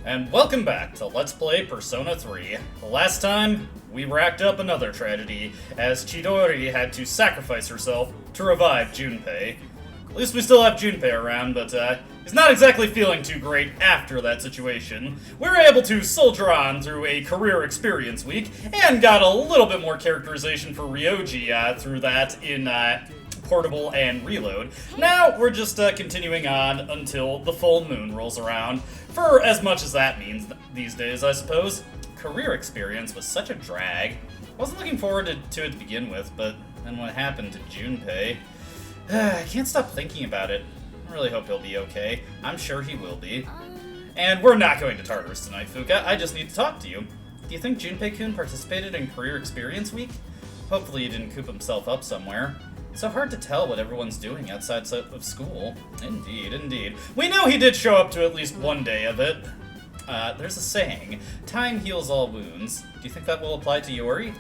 And welcome back to Let's Play Persona 3. Last time, we racked up another tragedy, as Chidori had to sacrifice herself to revive Junpei. At least we still have Junpei around, but he's not exactly feeling too great after that situation. We were able to soldier on through a career experience week, and got a little bit more characterization for Ryoji through that in Portable and Reload. Now, we're just continuing on until the full moon rolls around, for as much as that means these days, I suppose. Career experience was such a drag. Wasn't looking forward to it to begin with, but then what happened to Junpei? I can't stop thinking about it. I really hope he'll be okay. I'm sure he will be. And we're not going to Tartarus tonight, Fuka. I just need to talk to you. Do you think Junpei-kun participated in Career Experience Week? Hopefully he didn't coop himself up somewhere. It's so hard to tell what everyone's doing outside of school. Indeed, indeed. We know he did show up to at least one day of it. There's a saying, time heals all wounds. Do you think that will apply to Yori?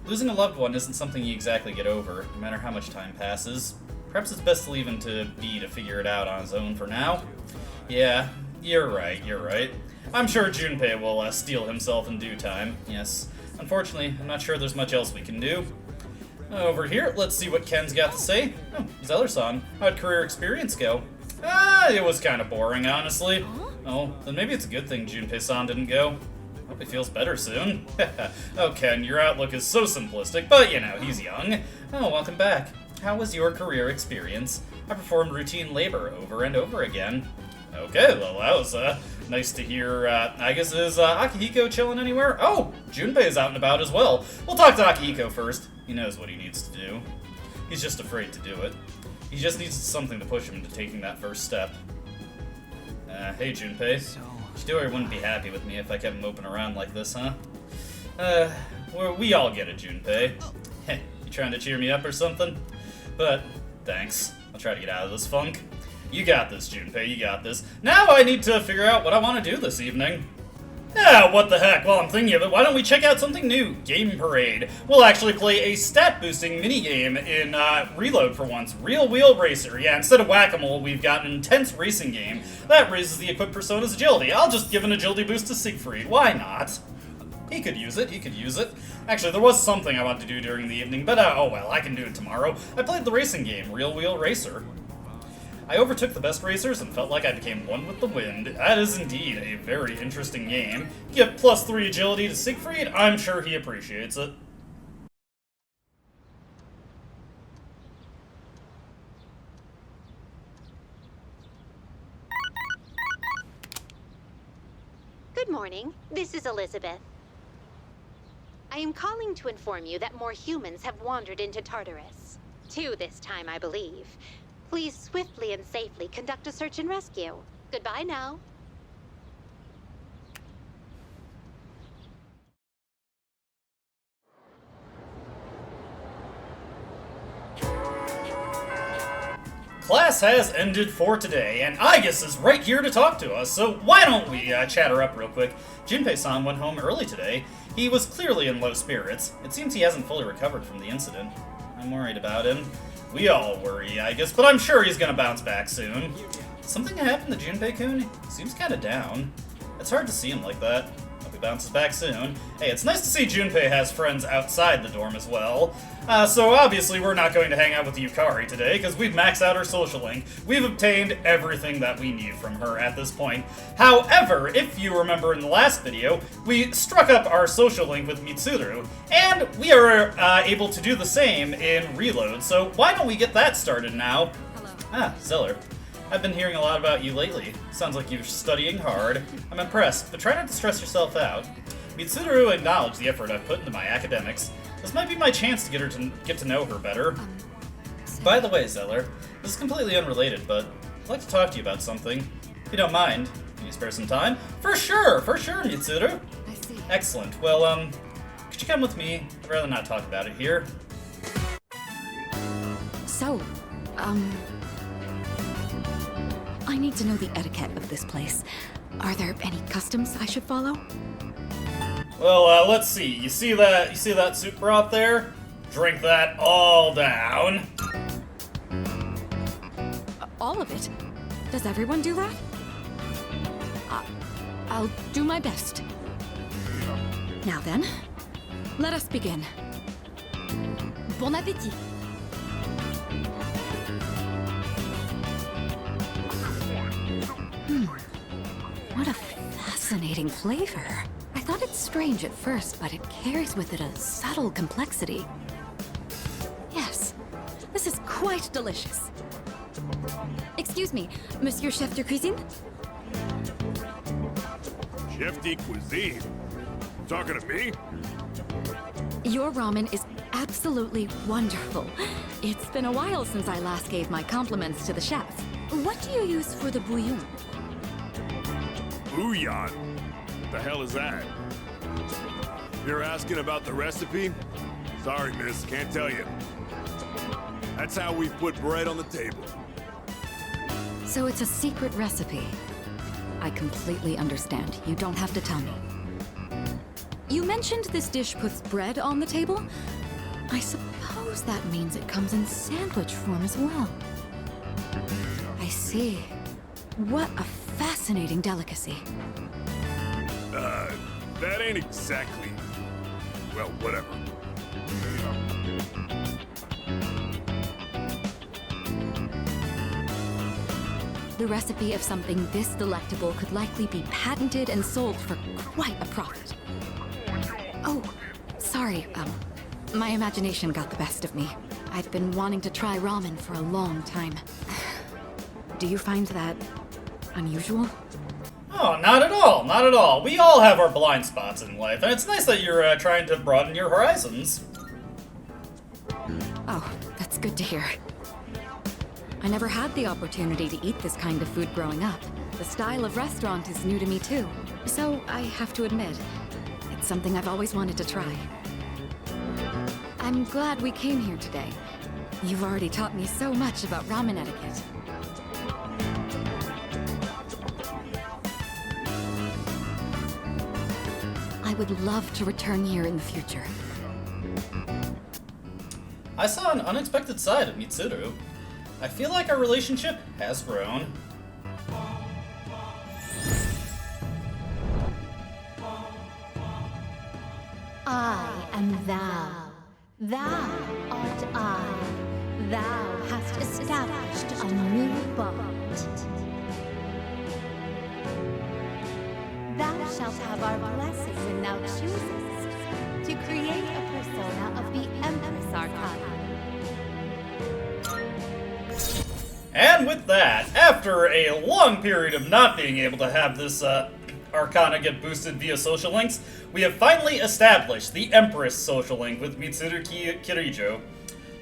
Losing a loved one isn't something you exactly get over, no matter how much time passes. Perhaps it's best to leave him to B to figure it out on his own for now. Yeah, you're right. I'm sure Junpei will steel himself in due time, yes. Unfortunately, I'm not sure there's much else we can do. Over here, let's see what Ken's got to say. Oh, Zeller-san, how'd career experience go? It was kind of boring, honestly. Oh, then maybe it's a good thing Junpei-san didn't go. Hope he feels better soon. Oh, Ken, your outlook is so simplistic, but you know, he's young. Oh, welcome back. How was your career experience? I performed routine labor over and over again. Okay, well, that was nice to hear. I guess, is Akihiko chilling anywhere? Oh, Junpei is out and about as well. We'll talk to Akihiko first. He knows what he needs to do. He's just afraid to do it. He just needs something to push him into taking that first step. Hey, Junpei. Chidori wouldn't be happy with me if I kept moping around like this, huh? We all get it, Junpei. You trying to cheer me up or something? But, thanks. I'll try to get out of this funk. You got this, Junpei, you got this. Now I need to figure out what I want to do this evening. What the heck, while I'm thinking of it, why don't we check out something new? Game Parade. We'll actually play a stat-boosting minigame in Reload for once. Real Wheel Racer. Yeah, instead of Whack-A-Mole, we've got an intense racing game. That raises the equipped persona's agility. I'll just give an agility boost to Siegfried. Why not? He could use it. Actually, there was something I wanted to do during the evening, but oh well, I can do it tomorrow. I played the racing game, Real Wheel Racer. I overtook the best racers and felt like I became one with the wind. That is indeed a very interesting game. Give +3 agility to Siegfried, I'm sure he appreciates it. Good morning, this is Elizabeth. I am calling to inform you that more humans have wandered into Tartarus. 2 this time, I believe. Please swiftly and safely conduct a search and rescue. Goodbye now. Class has ended for today, and Aigis is right here to talk to us, so why don't we chat her up real quick. Junpei-san went home early today. He was clearly in low spirits. It seems he hasn't fully recovered from the incident. I'm worried about him. We all worry, I guess, but I'm sure he's gonna bounce back soon. Something happened to Junpei-kun? He seems kinda down. It's hard to see him like that. Hope he bounces back soon. Hey, it's nice to see Junpei has friends outside the dorm as well. So obviously we're not going to hang out with Yukari today, because we've maxed out our social link. We've obtained everything that we need from her at this point. However, if you remember in the last video, we struck up our social link with Mitsuru, and we are able to do the same in Reload, so why don't we get that started now? Hello. Zeller. I've been hearing a lot about you lately. Sounds like you're studying hard. I'm impressed, but try not to stress yourself out. Mitsuru acknowledged the effort I've put into my academics. This might be my chance to get to know her better. By the way, Zeller, this is completely unrelated, but I'd like to talk to you about something. If you don't mind, can you spare some time? For sure, Mitsuru. I see. Excellent. Well, could you come with me? I'd rather not talk about it here. So, I need to know the etiquette of this place. Are there any customs I should follow? Well, let's see. You see that soup broth there? Drink that all down. All of it? Does everyone do that? I'll do my best. Now then, let us begin. Bon appétit! What a fascinating flavor. I thought it's strange at first, but it carries with it a subtle complexity. Yes, this is quite delicious. Excuse me, Monsieur Chef de Cuisine? Chef de cuisine? Talking to me? Your ramen is absolutely wonderful. It's been a while since I last gave my compliments to the chef. What do you use for the bouillon? Bouillon? What the hell is that? You're asking about the recipe? Sorry, miss, can't tell you. That's how we put bread on the table. So it's a secret recipe. I completely understand. You don't have to tell me. You mentioned this dish puts bread on the table? I suppose that means it comes in sandwich form as well. I see. What a fascinating delicacy. That ain't exactly... well, whatever. The recipe of something this delectable could likely be patented and sold for quite a profit. Oh, sorry, my imagination got the best of me. I've been wanting to try ramen for a long time. Do you find that unusual? Oh, not at all, not at all. We all have our blind spots in life, and it's nice that you're trying to broaden your horizons. Oh, that's good to hear. I never had the opportunity to eat this kind of food growing up. The style of restaurant is new to me too. So I have to admit, it's something I've always wanted to try. I'm glad we came here today. You've already taught me so much about ramen etiquette. I would love to return here in the future. I saw an unexpected side of Mitsuru. I feel like our relationship has grown. I am thou. Thou art I. Thou hast established a new bond. Thou shalt have our blessings and now choosest to create a persona of the Empress Arcana. And with that, after a long period of not being able to have this Arcana get boosted via social links, we have finally established the Empress social link with Mitsuru Kirijo.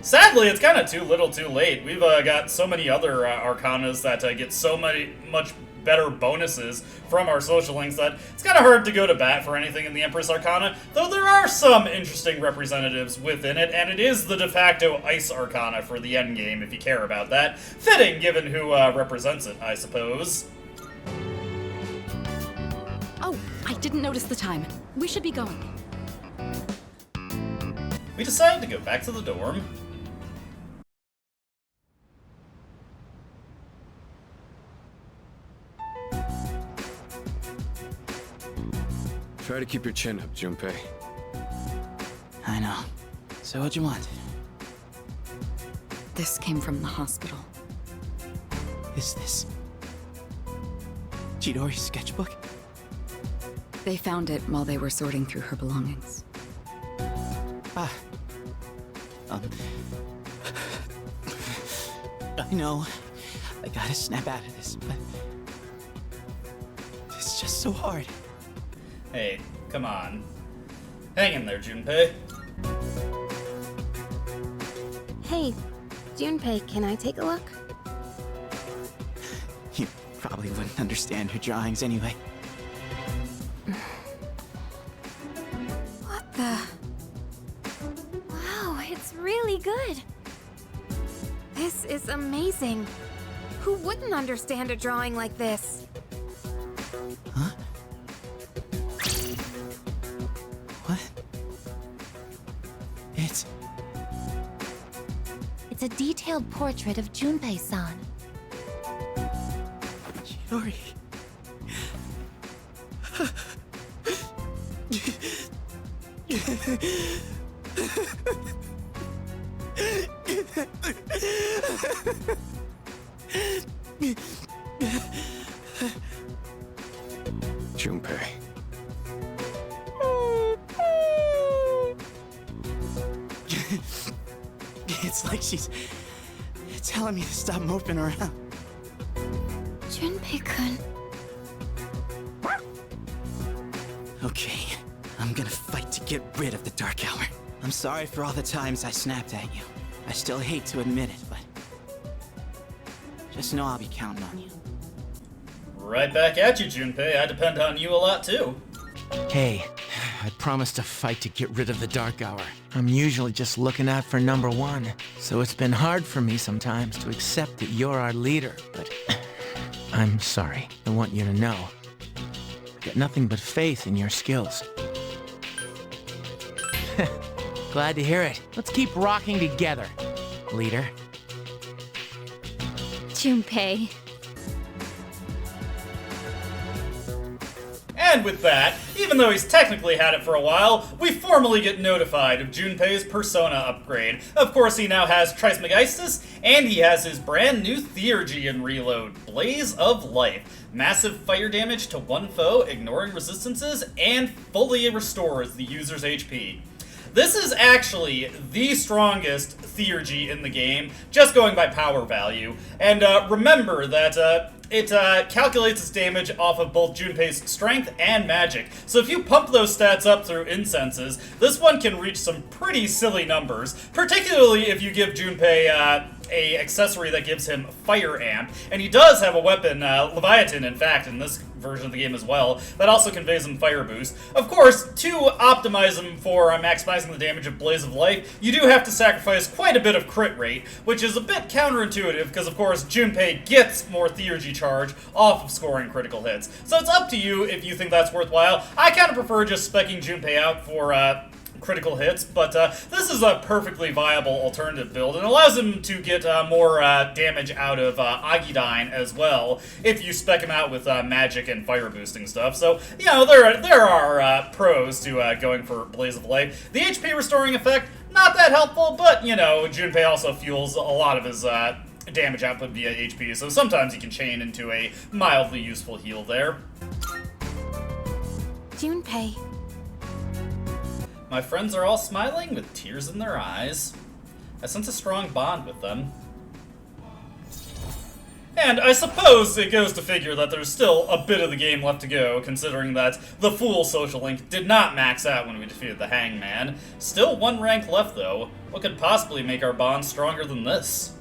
Sadly, it's kind of too little too late. We've got so many other Arcanas that get so much better bonuses from our social links that it's kind of hard to go to bat for anything in the Empress Arcana, though there are some interesting representatives within it, and it is the de facto Ice Arcana for the endgame, if you care about that. Fitting, given who represents it, I suppose. Oh, I didn't notice the time. We should be going. We decided to go back to the dorm. Try to keep your chin up, Junpei. I know. So what'd you want? This came from the hospital. Is this... Chidori's sketchbook? They found it while they were sorting through her belongings. I know. I gotta snap out of this, but... it's just so hard. Hey, come on. Hang in there, Junpei. Hey, Junpei, can I take a look? You probably wouldn't understand her drawings anyway. What the... Wow, it's really good. This is amazing. Who wouldn't understand a drawing like this? Huh? What? It's a detailed portrait of Junpei-san. Chidori. Junpei. It's like she's telling me to stop moping around. Junpei-kun. Okay, I'm gonna fight to get rid of the Dark Hour. I'm sorry for all the times I snapped at you. I still hate to admit it, but just know I'll be counting on you. Right back at you, Junpei. I depend on you a lot, too. Hey, I promised to fight to get rid of the Dark Hour. I'm usually just looking out for #1, so it's been hard for me sometimes to accept that you're our leader, but I'm sorry. I want you to know. I've got nothing but faith in your skills. Glad to hear it. Let's keep rocking together, leader. Junpei. And with that, even though he's technically had it for a while, we formally get notified of Junpei's persona upgrade. Of course, he now has Trismegistus, and he has his brand new Theurgy in Reload, Blaze of Life. Massive fire damage to one foe, ignoring resistances, and fully restores the user's HP. This is actually the strongest Theurgy in the game, just going by power value. And remember that it calculates its damage off of both Junpei's strength and magic. So if you pump those stats up through incenses, this one can reach some pretty silly numbers, particularly if you give Junpei a accessory that gives him Fire Amp. And he does have a weapon, Leviathan, in fact, in this version of the game as well, that also conveys him Fire Boost. Of course, to optimize him for maximizing the damage of Blaze of Life, you do have to sacrifice quite a bit of crit rate, which is a bit counterintuitive, because of course Junpei gets more Theurgy charge off of scoring critical hits. So it's up to you if you think that's worthwhile. I kind of prefer just speccing Junpei out for critical hits, but this is a perfectly viable alternative build, and allows him to get more damage out of Agidine as well, if you spec him out with magic and fire boosting stuff. So, you know, there are pros to going for Blaze of Life. The HP restoring effect, not that helpful, but, you know, Junpei also fuels a lot of his damage output via HP, so sometimes you can chain into a mildly useful heal there. Junpei. My friends are all smiling with tears in their eyes. I sense a strong bond with them. And I suppose it goes to figure that there's still a bit of the game left to go, considering that the Fool social link did not max out when we defeated the Hangman. Still one rank left, though. What could possibly make our bond stronger than this?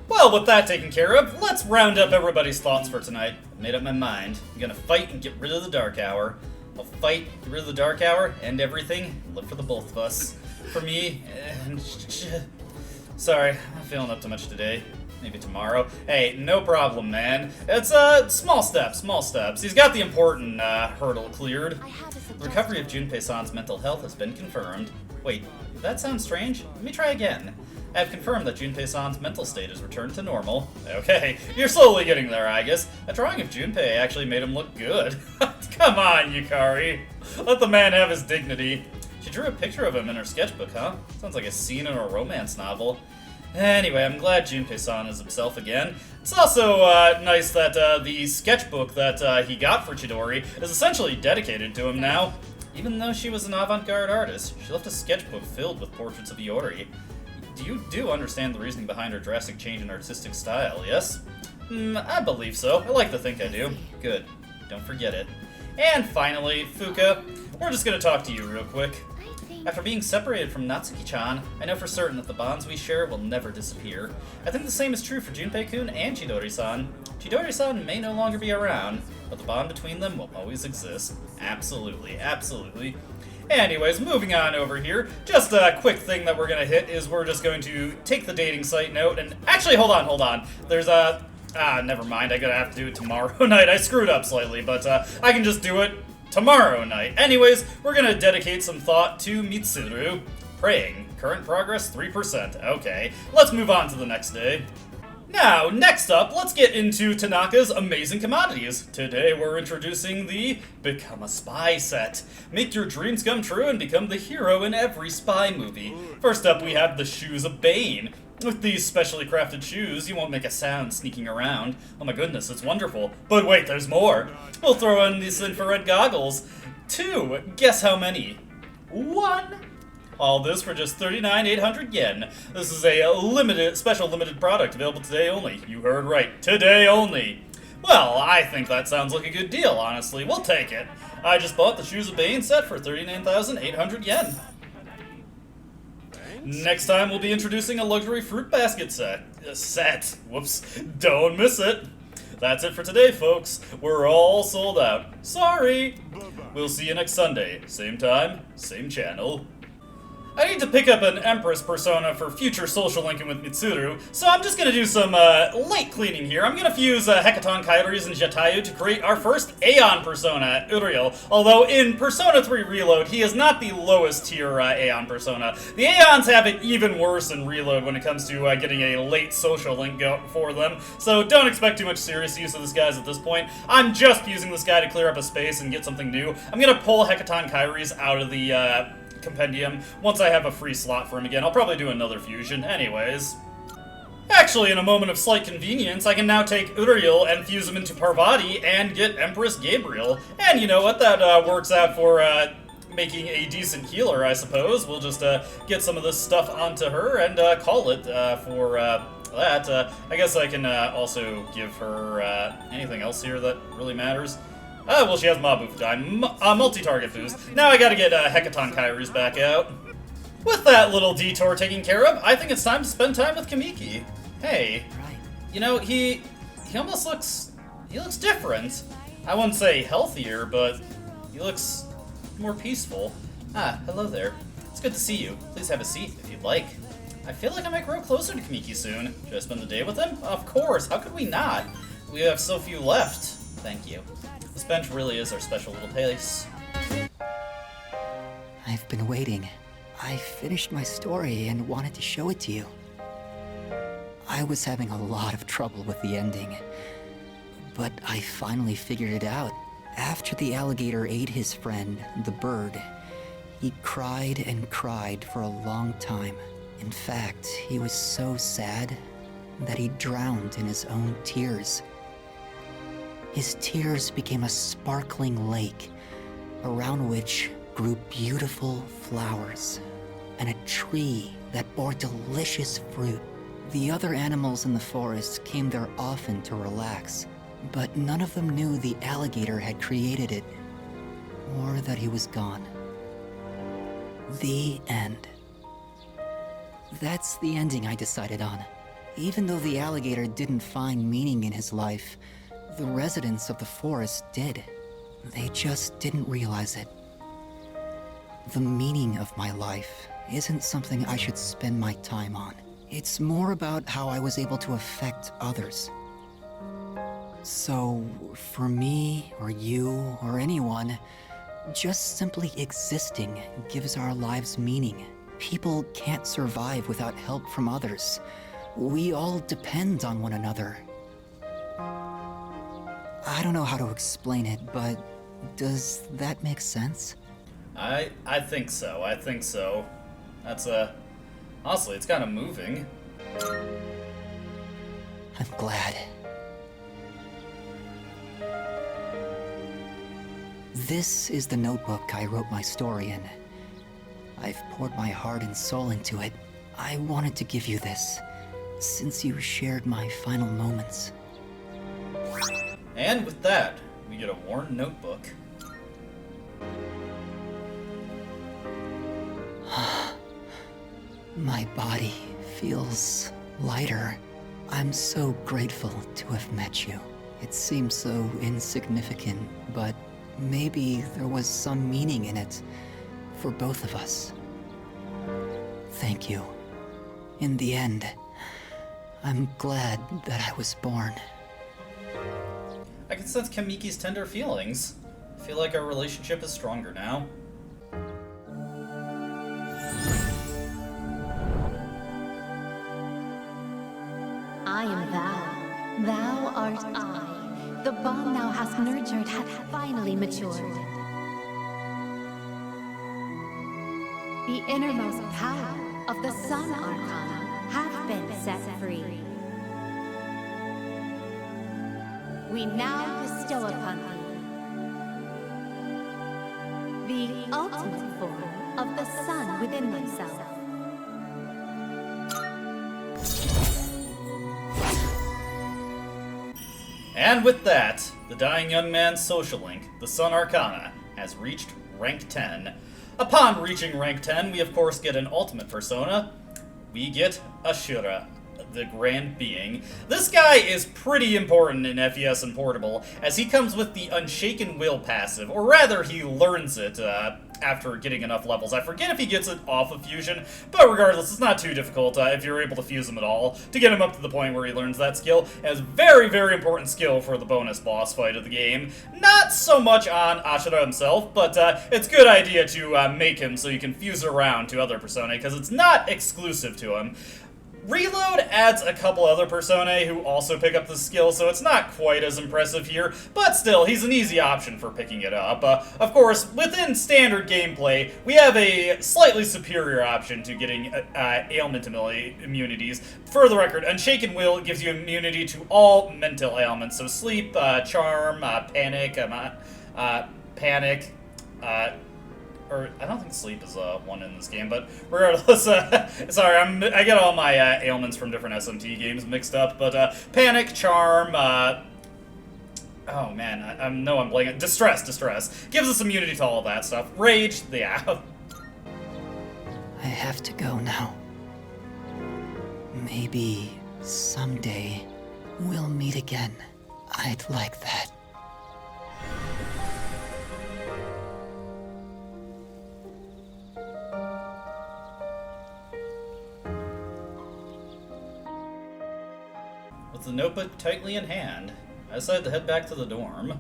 Well, with that taken care of, let's round up everybody's thoughts for tonight. I've made up my mind. I'm gonna fight and get rid of the Dark Hour. I'll fight, get rid of the Dark Hour, end everything, and live for the both of us. For me, sorry, I'm not feeling up to much today. Maybe tomorrow. Hey, no problem, man. It's small steps, small steps. He's got the important hurdle cleared. The recovery of Junpei-san's mental health has been confirmed. Wait, did that sound strange? Let me try again. I have confirmed that Junpei-san's mental state has returned to normal. Okay, you're slowly getting there, I guess. A drawing of Junpei actually made him look good. Come on, Yukari. Let the man have his dignity. She drew a picture of him in her sketchbook, huh? Sounds like a scene in a romance novel. Anyway, I'm glad Junpei-san is himself again. It's also nice that the sketchbook that he got for Chidori is essentially dedicated to him now. Even though she was an avant-garde artist, she left a sketchbook filled with portraits of Iori. You do understand the reasoning behind her drastic change in artistic style, yes? I believe so. I like to think I do. Good. Don't forget it. And finally, Fuka, we're just gonna talk to you real quick. After being separated from Natsuki-chan, I know for certain that the bonds we share will never disappear. I think the same is true for Junpei-kun and Chidori-san. Chidori-san may no longer be around, but the bond between them will always exist. Absolutely, absolutely. Anyways, moving on over here, just a quick thing that we're going to hit is we're just going to take the dating site note and... Actually, hold on. There's a... never mind, I'm going to have to do it tomorrow night. I screwed up slightly, but I can just do it tomorrow night. Anyways, we're going to dedicate some thought to Mitsuru. Praying. Current progress, 3%. Okay, let's move on to the next day. Now, next up, let's get into Tanaka's amazing commodities. Today we're introducing the Become a Spy set. Make your dreams come true and become the hero in every spy movie. First up, we have the Shoes of Bane. With these specially crafted shoes, you won't make a sound sneaking around. Oh my goodness, it's wonderful. But wait, there's more. We'll throw in these infrared goggles. 2. Guess how many? 1. All this for just 39,800 yen. This is a special limited product available today only. You heard right, today only. Well, I think that sounds like a good deal, honestly. We'll take it. I just bought the Shoes of Bane set for 39,800 yen. Next time, we'll be introducing a luxury fruit basket set. Whoops, don't miss it. That's it for today, folks. We're all sold out. Sorry. We'll see you next Sunday. Same time, same channel. I need to pick up an Empress persona for future social linking with Mitsuru, so I'm just gonna do some light cleaning here. I'm gonna fuse Hecaton Kairis and Jatayu to create our first Aeon persona, Uriel. Although in Persona 3 Reload, he is not the lowest tier Aeon persona. The Aeons have it even worse in Reload when it comes to getting a late social link for them, so don't expect too much serious use of this guys at this point. I'm just using this guy to clear up a space and get something new. I'm gonna pull Hecaton Kairis out of the compendium once I have a free slot for him again. I'll probably do another fusion anyways. Actually, in a moment of slight convenience, I can now take Uriel and fuse him into Parvati and get Empress Gabriel. And you know what, that works out for making a decent healer, I suppose. We'll just get some of this stuff onto her and call it for that. I guess I can also give her anything else here that really matters. Well, she has Mabu Fudai, multi-target boost. Now I gotta get Hecaton Kairis back out. With that little detour taken care of, I think it's time to spend time with Kamiki. Hey, you know, he almost looks, he looks different. I wouldn't say healthier, but he looks more peaceful. Ah, hello there. It's good to see you. Please have a seat if you'd like. I feel like I might grow closer to Kamiki soon. Should I spend the day with him? Of course, how could we not? We have so few left. Thank you. This bench really is our special little place. I've been waiting. I finished my story and wanted to show it to you. I was having a lot of trouble with the ending, but I finally figured it out. After the alligator ate his friend, the bird, he cried and cried for a long time. In fact, he was so sad that he drowned in his own tears. His tears became a sparkling lake, around which grew beautiful flowers, and a tree that bore delicious fruit. The other animals in the forest came there often to relax, but none of them knew the alligator had created it, or that he was gone. The end. That's the ending I decided on. Even though the alligator didn't find meaning in his life, the residents of the forest did. They just didn't realize it. The meaning of my life isn't something I should spend my time on. It's more about how I was able to affect others. So, for me, or you, or anyone, just simply existing gives our lives meaning. People can't survive without help from others. We all depend on one another. I don't know how to explain it, but does that make sense? I think so. I think so. That's honestly, it's kind of moving. I'm glad. This is the notebook I wrote my story in. I've poured my heart and soul into it. I wanted to give you this, since you shared my final moments. And with that, we get a worn notebook. My body feels lighter. I'm so grateful to have met you. It seems so insignificant, but maybe there was some meaning in it for both of us. Thank you. In the end, I'm glad that I was born. I can sense Kamiki's tender feelings. I feel like our relationship is stronger now. I am thou. Thou art I. The bond thou hast nurtured hath finally matured. The innermost power of the Sun Arcana hath been set free. We now bestow upon thee the ultimate form of the sun within myself. And with that, the dying young man's social link, the Sun Arcana, has reached rank 10. Upon reaching rank 10, we of course get an ultimate persona. We get Ashura, the Grand Being. This guy is pretty important in FES and Portable, as he comes with the Unshaken Will passive, or rather, he learns it after getting enough levels. I forget if he gets it off of fusion, but regardless, it's not too difficult if you're able to fuse him at all, to get him up to the point where he learns that skill. It's a very, very important skill for the bonus boss fight of the game. Not so much on Ashura himself, but it's a good idea to make him so you can fuse around to other personae, because it's not exclusive to him. Reload adds a couple other personae who also pick up the skill, so it's not quite as impressive here, but still, he's an easy option for picking it up. Of course, within standard gameplay, we have a slightly superior option to getting ailment immunities. For the record, Unshaken Will gives you immunity to all mental ailments, so sleep, charm, panic, or I don't think sleep is one in this game, but regardless, sorry, I get all my ailments from different SMT games mixed up, but panic, charm, oh man, I'm blanking. Distress, gives us immunity to all that stuff. Rage, yeah. I have to go now. Maybe someday we'll meet again. I'd like that. With the notebook tightly in hand, I decided to head back to the dorm.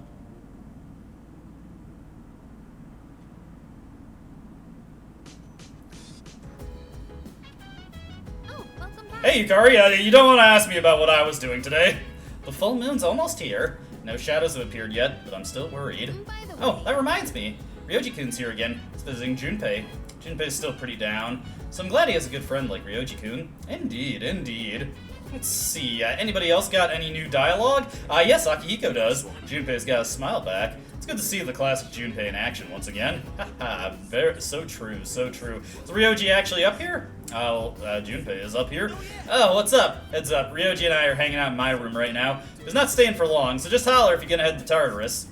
Oh, welcome back. Hey, Yukari, you don't want to ask me about what I was doing today. The full moon's almost here. No shadows have appeared yet, but I'm still worried. By the way, Oh, that reminds me. Ryoji-kun's here again. He's visiting Junpei. Junpei's still pretty down, so I'm glad he has a good friend like Ryoji-kun. Indeed. Let's see, anybody else got any new dialogue? Yes, Akihiko does. Junpei's got a smile back. It's good to see the classic Junpei in action once again. Haha, so true. Is Ryoji actually up here? Oh, Junpei is up here. Oh, what's up? Heads up, Ryoji and I are hanging out in my room right now. He's not staying for long, so just holler if you're gonna head to Tartarus.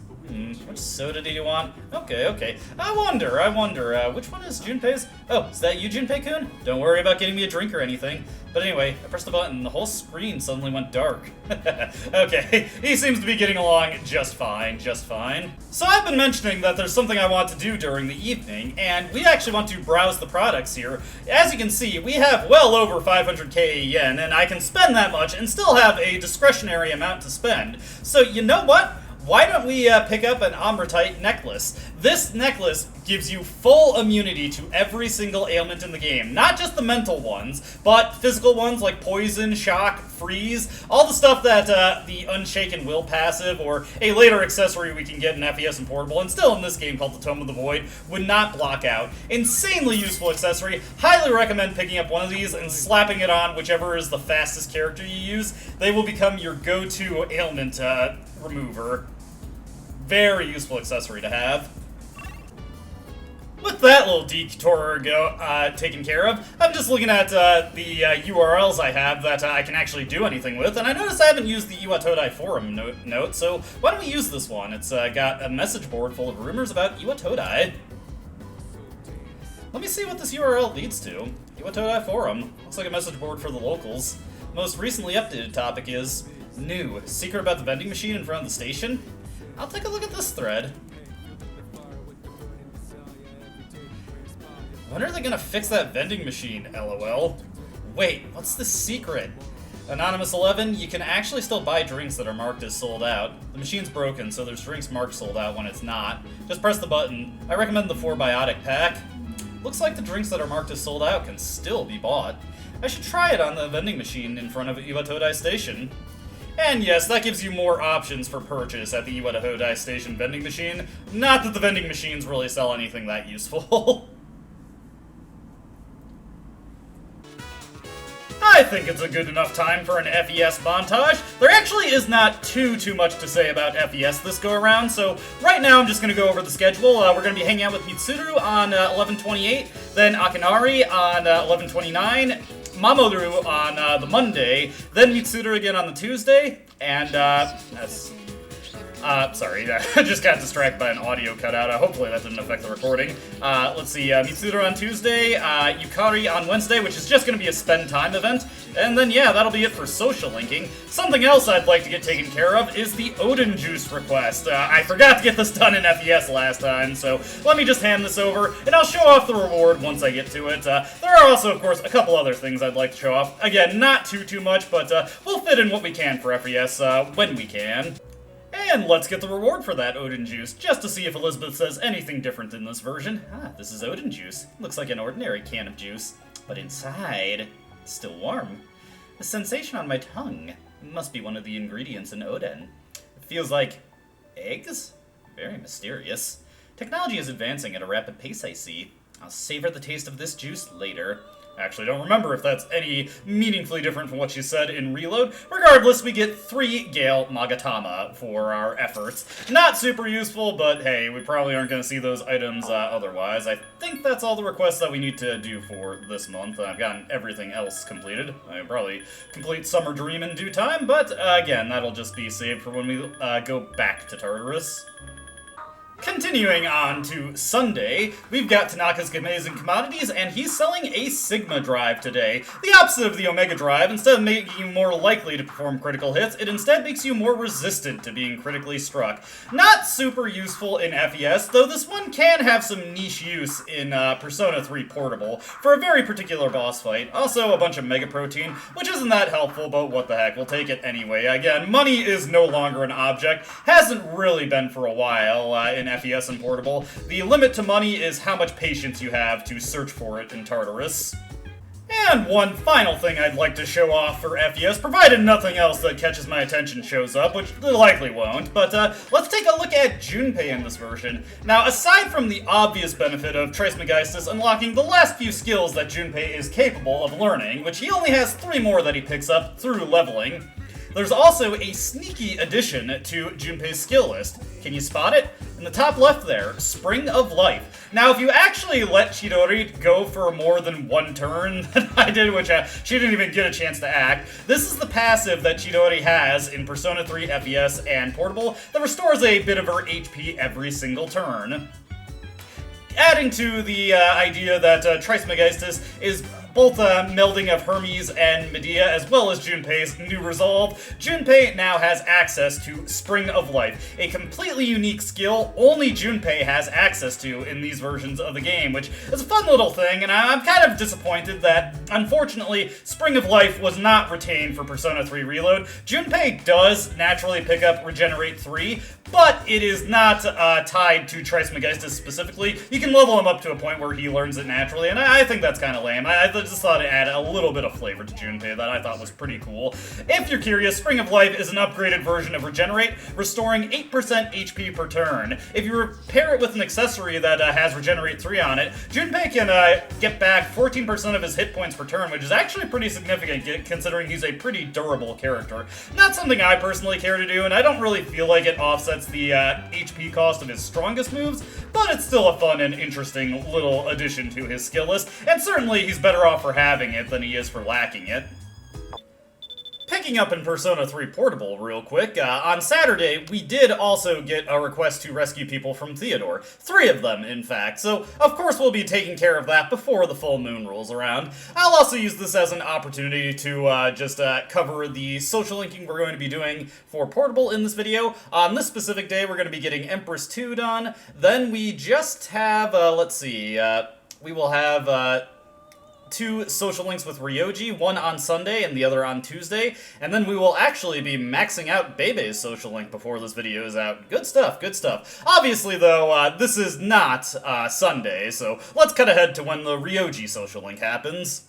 Which soda do you want? Okay. I wonder, which one is Junpei's? Oh, is that you, Junpei-kun? Don't worry about getting me a drink or anything. But anyway, I pressed the button and the whole screen suddenly went dark. Okay, he seems to be getting along just fine. So I've been mentioning that there's something I want to do during the evening, and we actually want to browse the products here. As you can see, we have well over 500k yen, and I can spend that much and still have a discretionary amount to spend. So you know what? Why don't we pick up an Amrotite necklace? This necklace gives you full immunity to every single ailment in the game. Not just the mental ones, but physical ones like poison, shock, freeze, all the stuff that the Unshaken Will passive or a later accessory we can get in FES and Portable, and still in this game called the Tome of the Void, would not block out. Insanely useful accessory. Highly recommend picking up one of these and slapping it on whichever is the fastest character you use. They will become your go-to ailment remover. Very useful accessory to have. With that little detour taken care of, I'm just looking at the URLs I have that I can actually do anything with, and I noticed I haven't used the Iwatodai forum note, so why don't we use this one? It's got a message board full of rumors about Iwatodai. Let me see what this URL leads to. Iwatodai forum. Looks like a message board for the locals. Most recently updated topic is new. Secret about the vending machine in front of the station? I'll take a look at this thread. When are they gonna fix that vending machine, LOL? Wait, what's the secret? Anonymous 11, you can actually still buy drinks that are marked as sold out. The machine's broken, so there's drinks marked sold out when it's not. Just press the button. I recommend the 4 biotic pack. Looks like the drinks that are marked as sold out can still be bought. I should try it on the vending machine in front of Iwatodai Station. And yes, that gives you more options for purchase at the Iwatodai Station vending machine. Not that the vending machines really sell anything that useful. I think it's a good enough time for an FES montage. There actually is not too much to say about FES this go-around, so right now I'm just going to go over the schedule. We're going to be hanging out with Mitsuru on 11/28, then Akinari on 11/29, Mamoru on the Monday, then Mitsuru again on the Tuesday, and sorry, I just got distracted by an audio cutout. Hopefully that didn't affect the recording. Let's see, Mitsuru on Tuesday, Yukari on Wednesday, which is just going to be a spend time event. And then, yeah, that'll be it for social linking. Something else I'd like to get taken care of is the Odin Juice request. I forgot to get this done in FES last time, so let me just hand this over, and I'll show off the reward once I get to it. There are also, of course, a couple other things I'd like to show off. Again, not too much, but we'll fit in what we can for FES when we can. And let's get the reward for that Odin Juice, just to see if Elizabeth says anything different in this version. This is Odin Juice. Looks like an ordinary can of juice, but inside, it's still warm. The sensation on my tongue must be one of the ingredients in Odin. It feels like eggs? Very mysterious. Technology is advancing at a rapid pace, I see. I'll savor the taste of this juice later. Actually, don't remember if that's any meaningfully different from what she said in Reload. Regardless, we get 3 Gale Magatama for our efforts. Not super useful, but hey, we probably aren't going to see those items otherwise. I think that's all the requests that we need to do for this month. I've gotten everything else completed. I'll probably complete Summer Dream in due time, but again, that'll just be saved for when we go back to Tartarus. Continuing on to Sunday, we've got Tanaka's Amazing Commodities, and he's selling a Sigma drive today. The opposite of the Omega drive. Instead of making you more likely to perform critical hits, it instead makes you more resistant to being critically struck. Not super useful in FES, though this one can have some niche use in Persona 3 Portable for a very particular boss fight. Also, a bunch of Mega Protein, which isn't that helpful, but what the heck, we'll take it anyway. Again, money is no longer an object. Hasn't really been for a while in FES and Portable. The limit to money is how much patience you have to search for it in Tartarus. And one final thing I'd like to show off for FES, provided nothing else that catches my attention shows up, which likely won't, but let's take a look at Junpei in this version. Now, aside from the obvious benefit of Trismegistus unlocking the last few skills that Junpei is capable of learning, which he only has 3 more that he picks up through leveling, there's also a sneaky addition to Junpei's skill list. Can you spot it? In the top left there, Spring of Life. Now, if you actually let Chidori go for more than 1 turn that I did, which she didn't even get a chance to act, this is the passive that Chidori has in Persona 3 FES and Portable that restores a bit of her HP every single turn. Adding to the idea that Trismegistus is both melding of Hermes and Medea, as well as Junpei's new resolve, Junpei now has access to Spring of Life, a completely unique skill only Junpei has access to in these versions of the game, which is a fun little thing, and I'm kind of disappointed that, unfortunately, Spring of Life was not retained for Persona 3 Reload. Junpei does naturally pick up Regenerate 3, but it is not tied to Trismegistus specifically. You can level him up to a point where he learns it naturally, and I think that's kind of lame. I just thought it added a little bit of flavor to Junpei that I thought was pretty cool. If you're curious, Spring of Life is an upgraded version of Regenerate, restoring 8% HP per turn. If you pair it with an accessory that has Regenerate 3 on it, Junpei can get back 14% of his hit points per turn, which is actually pretty significant considering he's a pretty durable character. Not something I personally care to do, and I don't really feel like it offsets the HP cost of his strongest moves, but it's still a fun and interesting little addition to his skill list, and certainly he's better off for having it than he is for lacking it. Picking up in Persona 3 Portable real quick, on Saturday we did also get a request to rescue people from Theodore. 3 of them, in fact, so of course we'll be taking care of that before the full moon rolls around. I'll also use this as an opportunity to just cover the social linking we're going to be doing for Portable in this video. On this specific day we're going to be getting Empress 2 done, then we just have, let's see, we will have 2 social links with Ryoji, one on Sunday and the other on Tuesday, and then we will actually be maxing out Bebe's social link before this video is out. Good stuff, good stuff. Obviously, though, this is not Sunday, so let's cut ahead to when the Ryoji social link happens.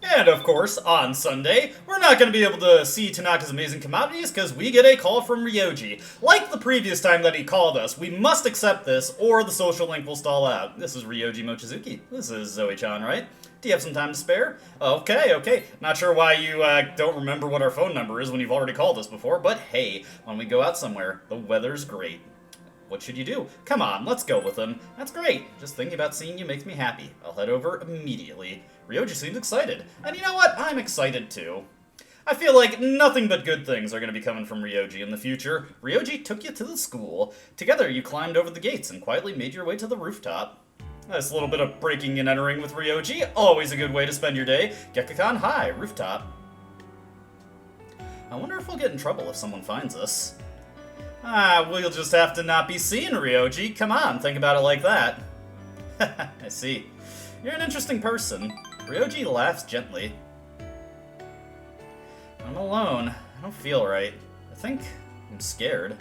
And of course, on Sunday, we're not going to be able to see Tanaka's amazing commodities because we get a call from Ryoji. Like the previous time that he called us, we must accept this or the social link will stall out. This is Ryoji Mochizuki. This is Zoe-chan, right? Do you have some time to spare? Okay. Not sure why you don't remember what our phone number is when you've already called us before, but hey, when we go out somewhere, the weather's great. What should you do? Come on, let's go with him. That's great. Just thinking about seeing you makes me happy. I'll head over immediately. Ryoji seems excited. And you know what? I'm excited too. I feel like nothing but good things are going to be coming from Ryoji in the future. Ryoji took you to the school. Together, you climbed over the gates and quietly made your way to the rooftop. Nice little bit of breaking and entering with Ryoji. Always a good way to spend your day. Gekkakan high, rooftop. I wonder if we'll get in trouble if someone finds us. We'll just have to not be seen, Ryoji. Come on, think about it like that. I see. You're an interesting person. Ryoji laughs gently. I'm alone. I don't feel right. I think I'm scared.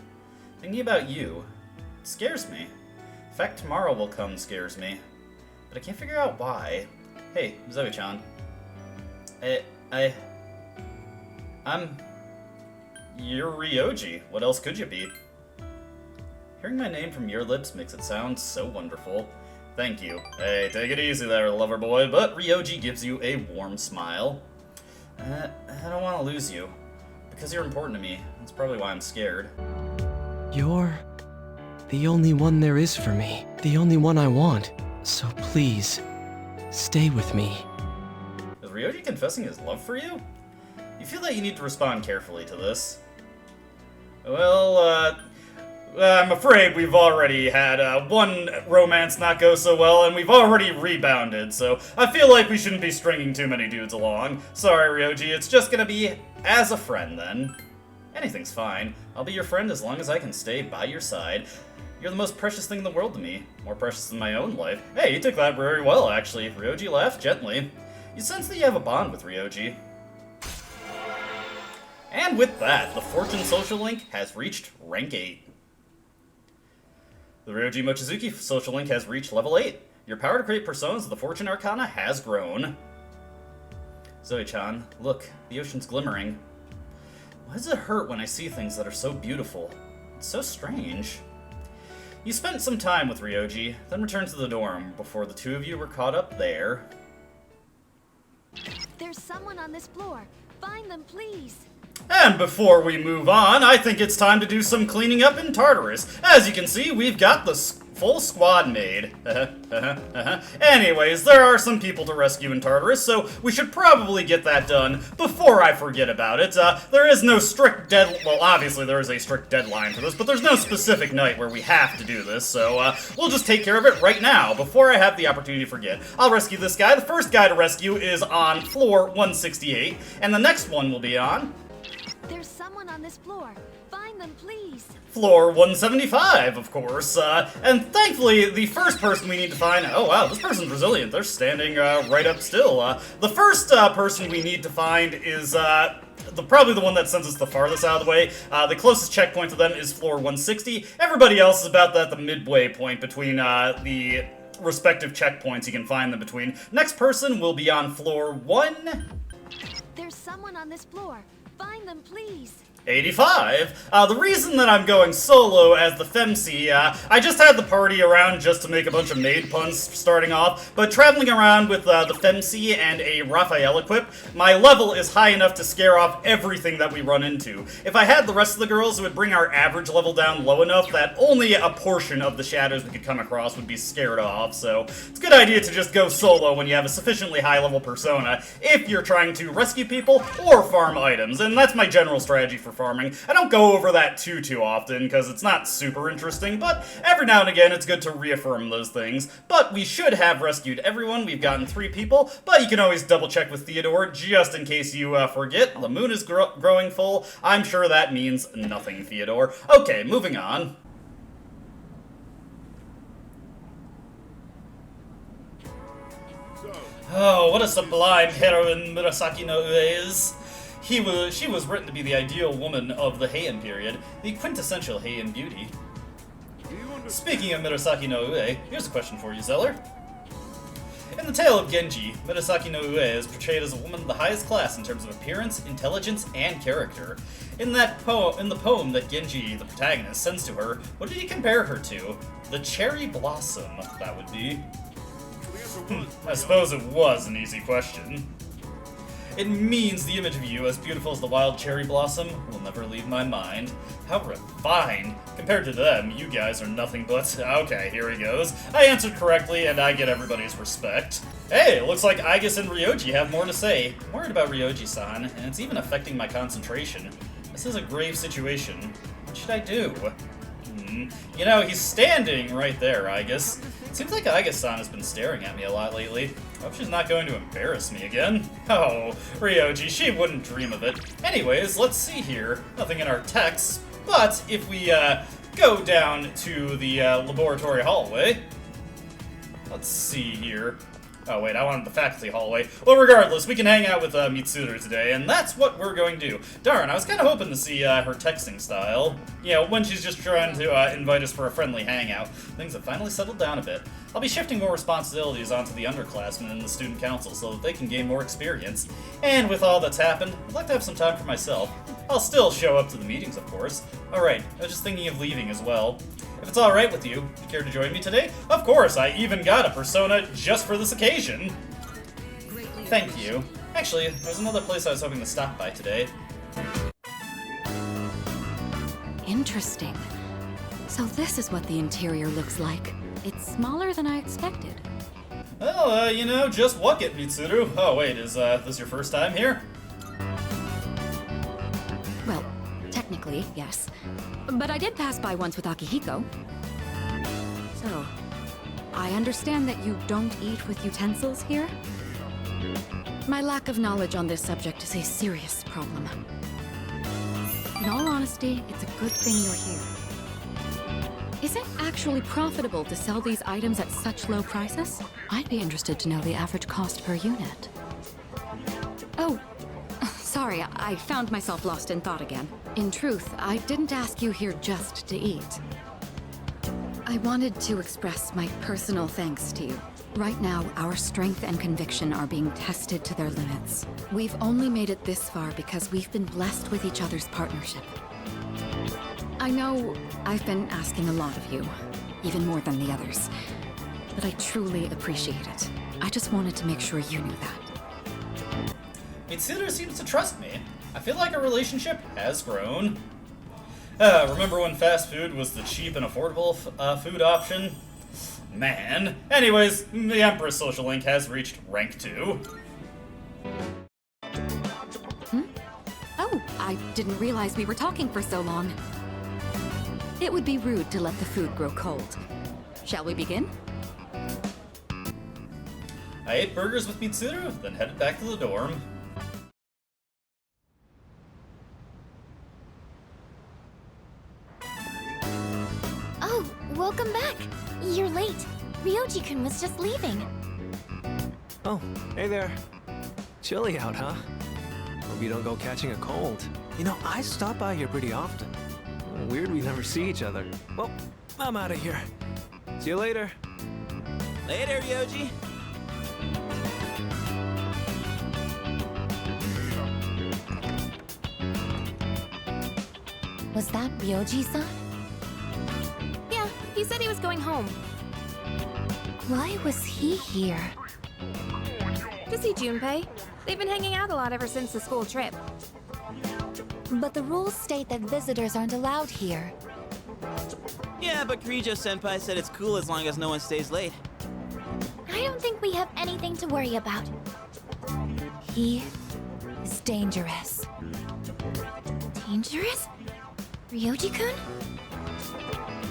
Thinking about you, it scares me. The fact tomorrow will come scares me. But I can't figure out why. Hey, Zoe-chan. You're Ryoji. What else could you be? Hearing my name from your lips makes it sound so wonderful. Thank you. Hey, take it easy there, lover boy, but Ryoji gives you a warm smile. I don't want to lose you. Because you're important to me. That's probably why I'm scared. You're the only one there is for me. The only one I want. So please, stay with me. Is Ryoji confessing his love for you? You feel that you need to respond carefully to this. Well, I'm afraid we've already had one romance not go so well, and we've already rebounded, so I feel like we shouldn't be stringing too many dudes along. Sorry, Ryoji, it's just gonna be as a friend, then. Anything's fine. I'll be your friend as long as I can stay by your side. You're the most precious thing in the world to me. More precious than my own life. Hey, you took that very well, actually. Ryoji laughed gently. You sense that you have a bond with Ryoji. And with that, the Fortune social link has reached rank 8. The Ryoji Mochizuki social link has reached level 8. Your power to create personas of the Fortune Arcana has grown. Zoe-chan, look, the ocean's glimmering. Why does it hurt when I see things that are so beautiful? It's so strange. You spent some time with Ryoji, then returned to the dorm before the two of you were caught up there. There's someone on this floor. Find them, please. And before we move on, I think it's time to do some cleaning up in Tartarus. As you can see, we've got the full squad made. Anyways, there are some people to rescue in Tartarus, so we should probably get that done before I forget about it. There is no strict well, obviously there is a strict deadline for this, but there's no specific night where we have to do this, so we'll just take care of it right now, before I have the opportunity to forget. I'll rescue this guy. The first guy to rescue is on floor 168, and the next one will be on... There's someone on this floor. Find them, please. Floor 175, of course. And thankfully, the first person we need to find... Oh, wow, this person's resilient. They're standing right up still. The first person we need to find is probably the one that sends us the farthest out of the way. The closest checkpoint to them is floor 160. Everybody else is about the midway point between the respective checkpoints you can find them between. Next person will be on floor 1... There's someone on this floor. Find them, please. 85. The reason that I'm going solo as the FEMC, I just had the party around just to make a bunch of maid puns starting off, but traveling around with the FEMC and a Raphael equip, my level is high enough to scare off everything that we run into. If I had the rest of the girls, it would bring our average level down low enough that only a portion of the shadows we could come across would be scared off, so it's a good idea to just go solo when you have a sufficiently high level persona if you're trying to rescue people or farm items, and that's my general strategy for farming. I don't go over that too often because it's not super interesting, but every now and again it's good to reaffirm those things. But we should have rescued everyone. We've gotten 3 people, but you can always double check with Theodore just in case you forget. The moon is growing full. I'm sure that means nothing, Theodore. Okay, moving on. Oh, what a sublime heroine Murasaki no Ue is. She was written to be the ideal woman of the Heian period, the quintessential Heian beauty. Speaking of Murasaki no Ue, here's a question for you, Zeller. In In the tale of Genji, Murasaki no Ue is portrayed as a woman of the highest class in terms of appearance, intelligence, and character. In the poem that Genji, the protagonist, sends to her, what did he compare her to? The cherry blossom, that would be. I suppose it was an easy question. It means the image of you, as beautiful as the wild cherry blossom, will never leave my mind. How refined. Compared to them, you guys are nothing but... Okay, here he goes. I answered correctly, and I get everybody's respect. Hey, looks like Aigis and Ryoji have more to say. I'm worried about Ryoji-san, and it's even affecting my concentration. This is a grave situation. What should I do? You know, he's standing right there, Aigis. Seems like Aigis-san has been staring at me a lot lately. Hope she's not going to embarrass me again. Oh, Ryoji, she wouldn't dream of it. Anyways, let's see here. Nothing in our texts, but if we go down to the laboratory hallway. Let's see here. Oh wait, I wanted the faculty hallway. Well, regardless, we can hang out with Mitsuru today, and that's what we're going to do. Darn, I was kind of hoping to see her texting style. You know, when she's just trying to invite us for a friendly hangout. Things have finally settled down a bit. I'll be shifting more responsibilities onto the underclassmen in the student council so that they can gain more experience. And with all that's happened, I'd like to have some time for myself. I'll still show up to the meetings, of course. Alright, I was just thinking of leaving as well. If it's alright with you, would you care to join me today? Of course, I even got a persona just for this occasion. Thank you. Actually, there's another place I was hoping to stop by today. Interesting. So this is what the interior looks like. It's smaller than I expected. Well, you know, just walk it, Mitsuru. Oh, wait, is this your first time here? Well, technically, yes. But I did pass by once with Akihiko. So, I understand that you don't eat with utensils here? My lack of knowledge on this subject is a serious problem. In all honesty, it's a good thing you're here. Is it actually profitable to sell these items at such low prices? I'd be interested to know the average cost per unit. Oh, sorry, I found myself lost in thought again. In truth, I didn't ask you here just to eat. I wanted to express my personal thanks to you. Right now, our strength and conviction are being tested to their limits. We've only made it this far because we've been blessed with each other's partnership. I know I've been asking a lot of you, even more than the others, but I truly appreciate it. I just wanted to make sure you knew that. Mitsuru seems to trust me. I feel like our relationship has grown. Remember when fast food was the cheap and affordable food option? Man. Anyways, the Empress social link has reached rank 2. Oh, I didn't realize we were talking for so long. It would be rude to let the food grow cold. Shall we begin? I ate burgers with Mitsuru, then headed back to the dorm. Oh, welcome back. You're late. Ryoji-kun was just leaving. Oh, hey there. Chilly out, huh? Hope you don't go catching a cold. You know, I stop by here pretty often. Weird we never see each other. Well, I'm out of here. See you later. Later, Ryoji. Was that Ryoji-san? Yeah, he said he was going home. Why was he here? To see Junpei. They've been hanging out a lot ever since the school trip. But the rules state that visitors aren't allowed here. Yeah, but Kirijo-senpai said it's cool as long as no one stays late. I don't think we have anything to worry about. He is dangerous. Dangerous? Ryoji-kun?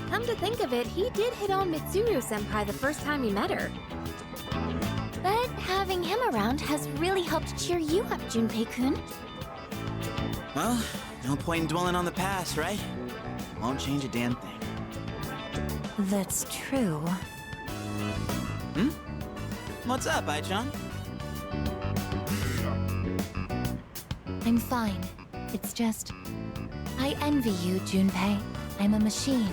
Come to think of it, he did hit on Mitsuru-senpai the first time he met her. But having him around has really helped cheer you up, Junpei-kun. Well, no point in dwelling on the past, right? Won't change a damn thing. That's true. What's up, Ai-chan? I'm fine. It's just... I envy you, Junpei. I'm a machine,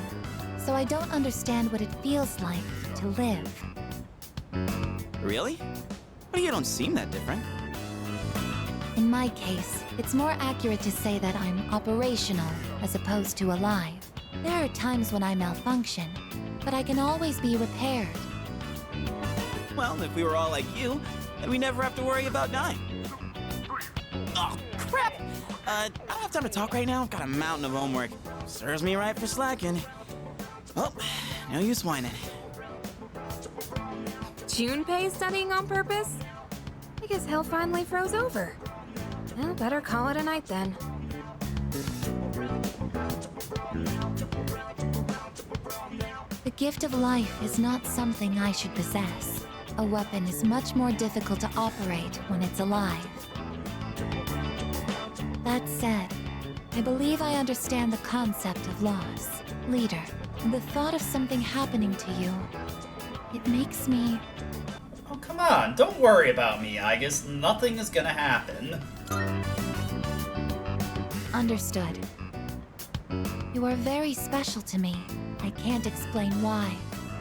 so I don't understand what it feels like to live. Really? Well, you don't seem that different. In my case, it's more accurate to say that I'm operational as opposed to alive. There are times when I malfunction, but I can always be repaired. Well, if we were all like you, then we never have to worry about dying. Oh, crap! I don't have time to talk right now. I've got a mountain of homework. Serves me right for slacking. Well, no use whining. Junpei studying on purpose? I guess hell finally froze over. Well, better call it a night then. The gift of life is not something I should possess. A weapon is much more difficult to operate when it's alive. That said, I believe I understand the concept of loss. Leader, the thought of something happening to you, it makes me... Oh, come on. Don't worry about me, Aigis. Nothing is gonna happen. Understood. You are very special to me. I can't explain why,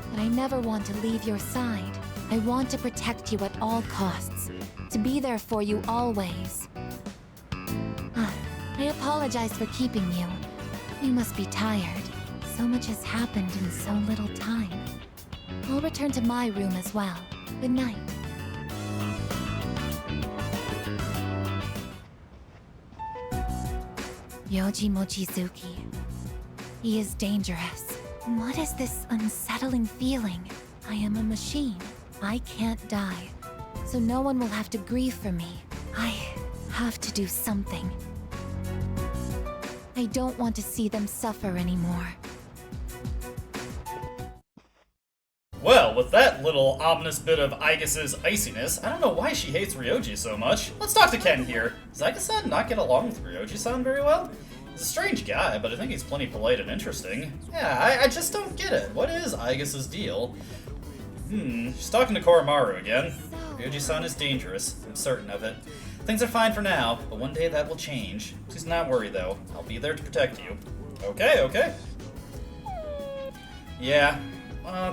but I never want to leave your side. I want to protect you at all costs, to be there for you always. I apologize for keeping you. You must be tired. So much has happened in so little time. I'll return to my room as well. Good night. Ryoji Mochizuki. He is dangerous. What is this unsettling feeling? I am a machine. I can't die. So no one will have to grieve for me. I have to do something. I don't want to see them suffer anymore. Well, with that little ominous bit of Aigis' iciness, I don't know why she hates Ryoji so much. Let's talk to Ken here. Does Aigis-san not get along with Ryoji-san very well? He's a strange guy, but I think he's plenty polite and interesting. Yeah, I just don't get it. What is Aigis' deal? She's talking to Koromaru again. Ryoji-san is dangerous. I'm certain of it. Things are fine for now, but one day that will change. Please not worry, though. I'll be there to protect you. Okay. Yeah.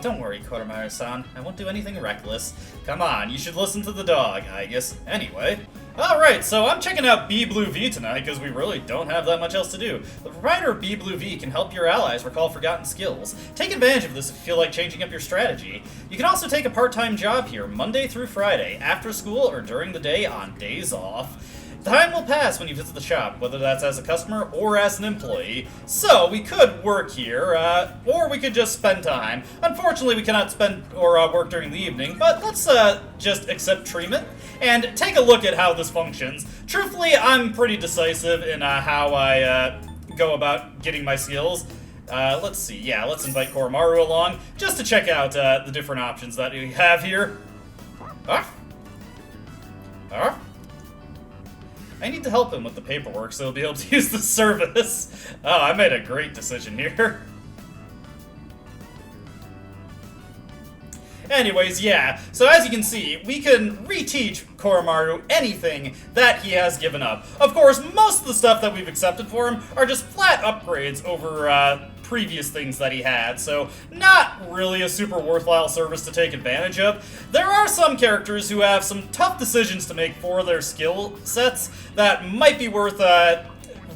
Don't worry, Koromaru-san. I won't do anything reckless. Come on, you should listen to the dog, Aigis. Anyway. Alright, so I'm checking out Be Blue V tonight because we really don't have that much else to do. The provider of Be Blue V can help your allies recall forgotten skills. Take advantage of this if you feel like changing up your strategy. You can also take a part-time job here Monday through Friday, after school or during the day on days off. Time will pass when you visit the shop, whether that's as a customer or as an employee. So, we could work here, or we could just spend time. Unfortunately, we cannot spend or work during the evening, but let's just accept treatment and take a look at how this functions. Truthfully, I'm pretty decisive in how I go about getting my skills. Let's see, yeah, let's invite Koromaru along, just to check out the different options that we have here. I need to help him with the paperwork so he'll be able to use the service. Oh, I made a great decision here. Anyways, yeah, so as you can see, we can reteach Koromaru anything that he has given up. Of course, most of the stuff that we've accepted for him are just flat upgrades over previous things that he had, so not really a super worthwhile service to take advantage of. There are some characters who have some tough decisions to make for their skill sets that might be worth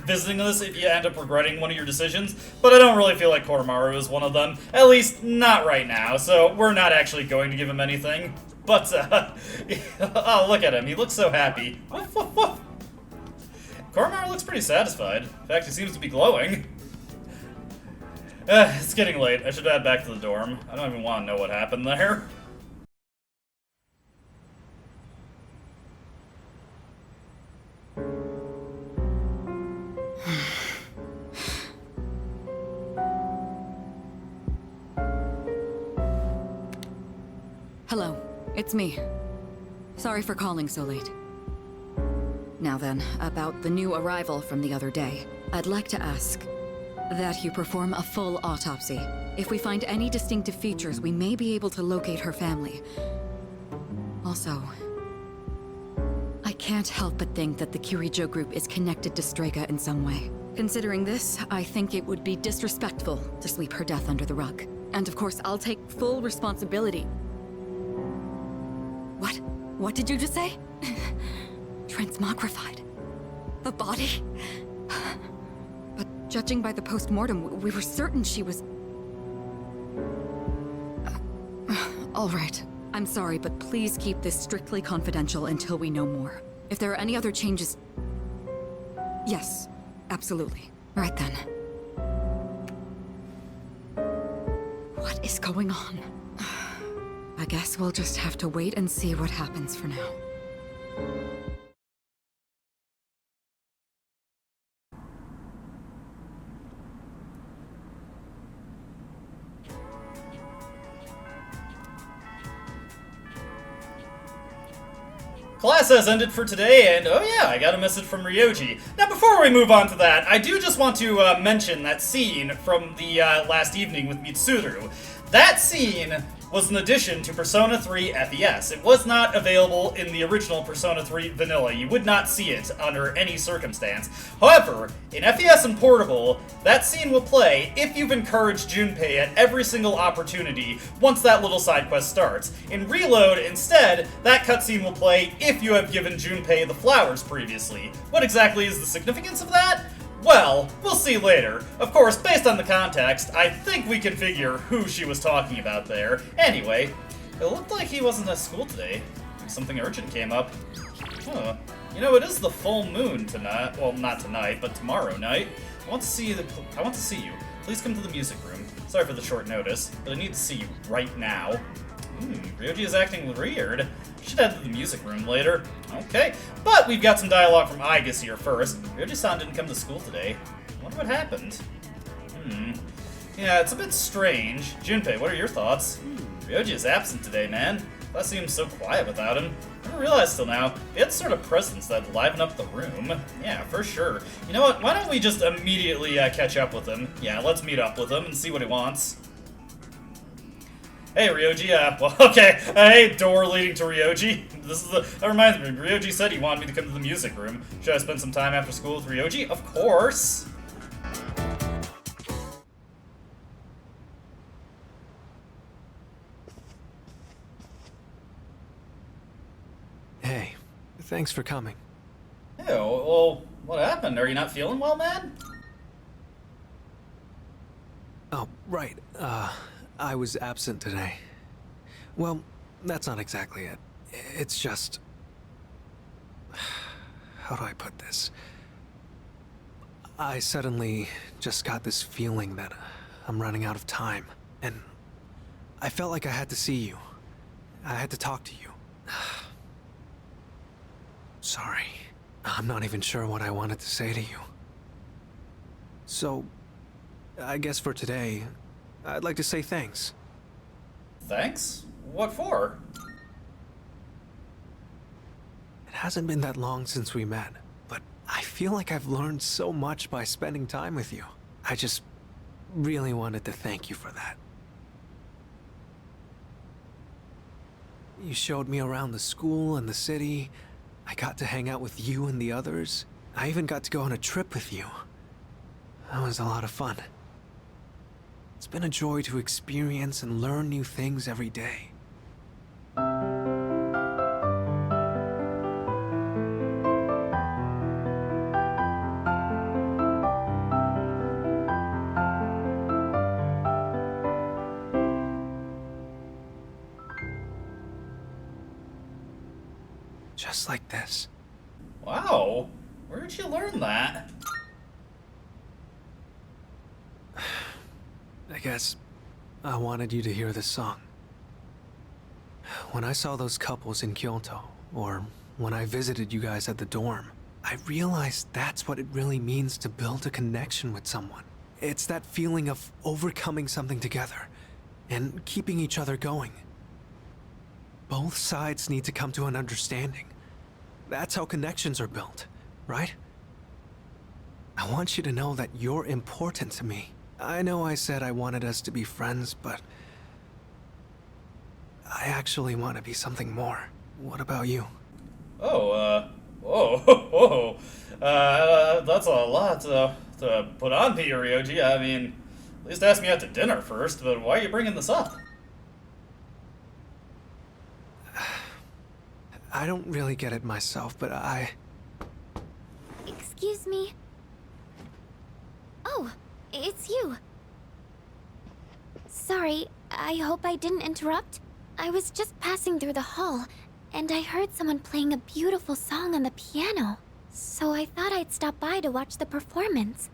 visiting this if you end up regretting one of your decisions, but I don't really feel like Koromaru is one of them, at least not right now, so we're not actually going to give him anything. But, oh, look at him, he looks so happy. Woof, woof, woof. Koromaru looks pretty satisfied. In fact, he seems to be glowing. It's getting late. I should head back to the dorm. I don't even want to know what happened there. Hello, it's me. Sorry for calling so late. Now then, about the new arrival from the other day. I'd like to ask that you perform a full autopsy. If we find any distinctive features, we may be able to locate her family. Also, I can't help but think that the Kirijo group is connected to Strega in some way. Considering this, I think it would be disrespectful to sweep her death under the rug. And of course, I'll take full responsibility. What did you just say? Transmogrified. The body? But judging by the post-mortem, we were certain she was... All right. I'm sorry, but please keep this strictly confidential until we know more. If there are any other changes... Yes, absolutely. Right then. What is going on? I guess we'll just have to wait and see what happens for now. Class has ended for today, and oh yeah, I got a message from Ryoji. Now before we move on to that, I do just want to mention that scene from the last evening with Mitsuru. That scene was an addition to Persona 3 FES. It was not available in the original Persona 3 vanilla. You would not see it under any circumstance. However, in FES and Portable, that scene will play if you've encouraged Junpei at every single opportunity once that little side quest starts. In Reload, instead, that cutscene will play if you have given Junpei the flowers previously. What exactly is the significance of that? Well, we'll see later. Of course, based on the context, I think we can figure who she was talking about there. Anyway, it looked like he wasn't at school today. Something urgent came up. Huh. You know, it is the full moon tonight. Well, not tonight, but tomorrow night. I want to see you. Please come to the music room. Sorry for the short notice, but I need to see you right now. Ryoji is acting weird. Should head to the music room later. Okay, but we've got some dialogue from Aigis here first. Ryoji-san didn't come to school today. I wonder what happened. Yeah, it's a bit strange. Junpei, what are your thoughts? Ryoji is absent today, man. That seems so quiet without him. I never realized till now, he had sort of presence that liven up the room. Yeah, for sure. You know what, why don't we just immediately catch up with him? Yeah, let's meet up with him and see what he wants. Hey, Ryoji, well, okay. Hey, door leading to Ryoji. That reminds me, Ryoji said he wanted me to come to the music room. Should I spend some time after school with Ryoji? Of course. Hey, thanks for coming. Hey, well, what happened? Are you not feeling well, man? Oh, right. I was absent today. Well, that's not exactly it. It's just... How do I put this? I suddenly just got this feeling that I'm running out of time, and I felt like I had to see you. I had to talk to you. Sorry. I'm not even sure what I wanted to say to you. So, I guess for today, I'd like to say thanks. Thanks? What for? It hasn't been that long since we met, but I feel like I've learned so much by spending time with you. I just really wanted to thank you for that. You showed me around the school and the city. I got to hang out with you and the others. I even got to go on a trip with you. That was a lot of fun. It's been a joy to experience and learn new things every day. Just like this. Wow, where did you learn that? I guess I wanted you to hear this song. When I saw those couples in Kyoto, or when I visited you guys at the dorm, I realized that's what it really means to build a connection with someone. It's that feeling of overcoming something together and keeping each other going. Both sides need to come to an understanding. That's how connections are built, right? I want you to know that you're important to me. I know I said I wanted us to be friends, but I actually want to be something more. What about you? Whoa, that's a lot to put on me, Ryoji. I mean, at least ask me out to dinner first, but why are you bringing this up? I don't really get it myself, but Excuse me? Oh, it's you. Sorry, I hope I didn't interrupt. I was just passing through the hall, and I heard someone playing a beautiful song on the piano. So I thought I'd stop by to watch the performance.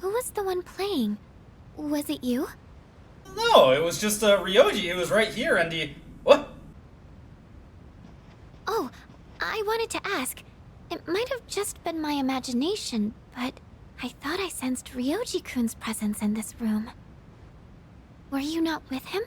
Who was the one playing? Was it you? No, it was just Ryoji who was right here, and he... What? Oh, I wanted to ask. It might have just been my imagination, but I thought I sensed Ryoji-kun's presence in this room. Were you not with him?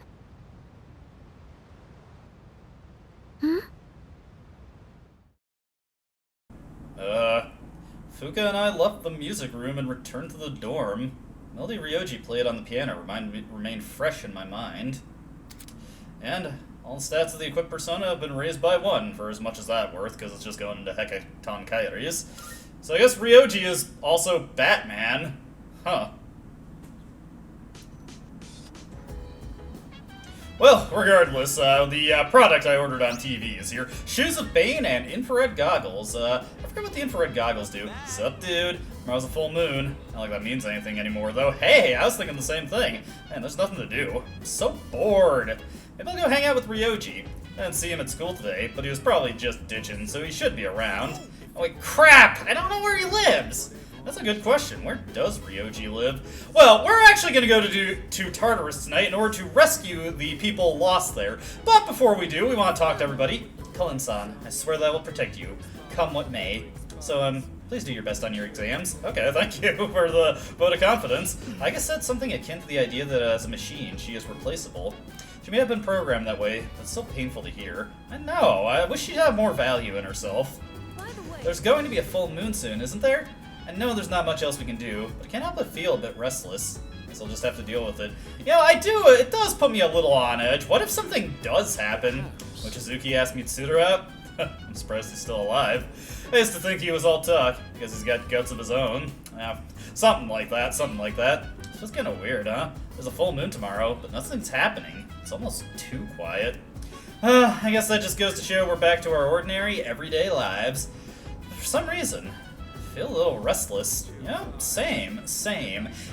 Fuka and I left the music room and returned to the dorm. Melody Ryoji played on the piano remained fresh in my mind. And all the stats of the equipped persona have been raised by 1, for as much as that's worth, because it's just going into Hekaton Kairis. So I guess Ryoji is also Batman. Huh. Well, regardless, the product I ordered on TV is here. Shoes of Bane and infrared goggles. I forget what the infrared goggles do. Sup, dude? Tomorrow's a full moon. Not like that means anything anymore, though. Hey, I was thinking the same thing. Man, there's nothing to do. I'm so bored. Maybe I'll go hang out with Ryoji. I didn't see him at school today, but he was probably just ditching, so he should be around. Oh, wait, crap! I don't know where he lives! That's a good question. Where does Ryoji live? Well, we're actually going to go to Tartarus tonight in order to rescue the people lost there. But before we do, we want to talk to everybody. Cullen-san, I swear that I will protect you, come what may. So, please do your best on your exams. Okay, thank you for the vote of confidence. I guess that's something akin to the idea that as a machine, she is replaceable. She may have been programmed that way, but it's still painful to hear. I know, I wish she'd have more value in herself. There's going to be a full moon soon, isn't there? I know there's not much else we can do, but I can't help but feel a bit restless. Guess I'll just have to deal with it. You know, it does put me a little on edge. What if something does happen? Mochizuki asked Mitsuru out? I'm surprised he's still alive. I used to think he was all talk, because he's got guts of his own. Something like that, something like that. It's just kinda weird, huh? There's a full moon tomorrow, but nothing's happening. It's almost too quiet. I guess that just goes to show we're back to our ordinary, everyday lives. For some reason, I feel a little restless. Yeah, same.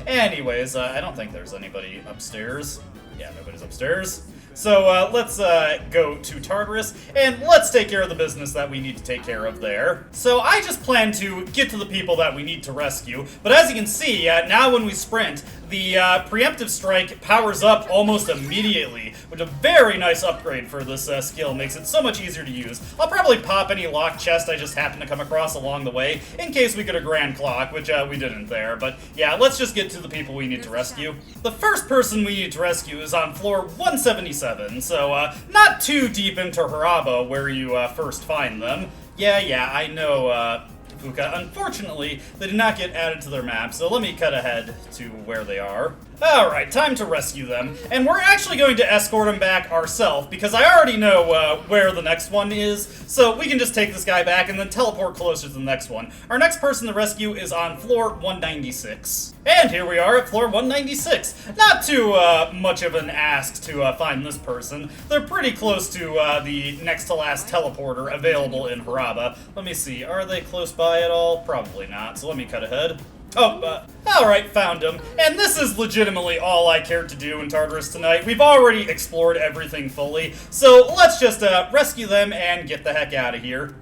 Anyways, I don't think there's anybody upstairs. Yeah, nobody's upstairs. So, let's go to Tartarus, and let's take care of the business that we need to take care of there. So, I just plan to get to the people that we need to rescue, but as you can see, now when we sprint, the preemptive strike powers up almost immediately, which is a very nice upgrade for this skill. Makes it so much easier to use. I'll probably pop any locked chest I just happen to come across along the way, in case we get a grand clock, which we didn't there. But yeah, let's just get to the people we need to rescue. The first person we need to rescue is on floor 177, so not too deep into Haraba where you first find them. Yeah, I know, Fuka. Unfortunately, they did not get added to their map, so let me cut ahead to where they are. Alright, time to rescue them. And we're actually going to escort them back ourselves, because I already know where the next one is, so we can just take this guy back and then teleport closer to the next one. Our next person to rescue is on floor 196. And here we are at floor 196. Not too much of an ask to find this person. They're pretty close to the next to last teleporter available in Haraba. Let me see, are they close by at all? Probably not, so let me cut ahead. Oh, alright, found him. And this is legitimately all I cared to do in Tartarus tonight. We've already explored everything fully, so let's just rescue them and get the heck out of here.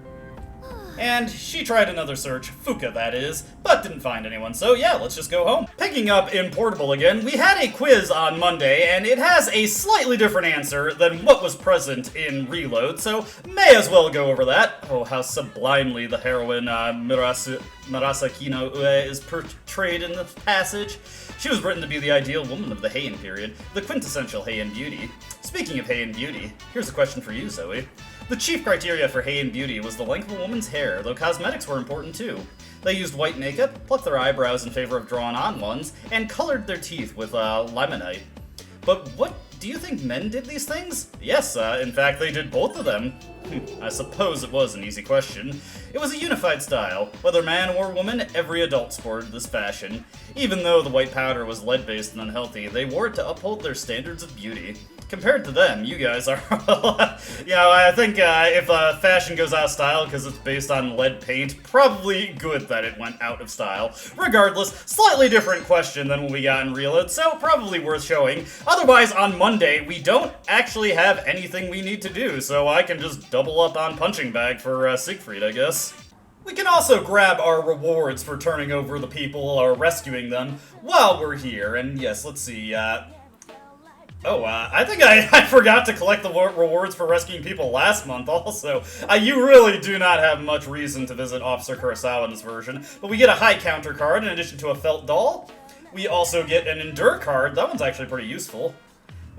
And she tried another search, Fuka that is, but didn't find anyone, so yeah, let's just go home. Picking up in Portable again, we had a quiz on Monday, and it has a slightly different answer than what was present in Reload, so may as well go over that. Oh, how sublimely the heroine Murasaki no Ue is portrayed in the passage. She was written to be the ideal woman of the Heian period, the quintessential Heian beauty. Speaking of Heian beauty, here's a question for you, Zoe. The chief criteria for Heian beauty was the length of a woman's hair, though cosmetics were important too. They used white makeup, plucked their eyebrows in favor of drawn-on ones, and colored their teeth with limonite. But what, do you think men did these things? Yes, in fact they did both of them. I suppose it was an easy question. It was a unified style. Whether man or woman, every adult sported this fashion. Even though the white powder was lead-based and unhealthy, they wore it to uphold their standards of beauty. compared to them, you guys are, I think if fashion goes out of style because it's based on lead paint, probably good that it went out of style. Regardless, slightly different question than what we got in Reload, so probably worth showing. Otherwise, on Monday, we don't actually have anything we need to do, so I can just double up on Punching Bag for Siegfried, I guess. We can also grab our rewards for turning over the people or rescuing them while we're here, and yes, let's see, I think I forgot to collect the rewards for rescuing people last month also. You really do not have much reason to visit Officer Kurosawa in this version, but we get a high counter card in addition to a felt doll. We also get an Endure card. That one's actually pretty useful.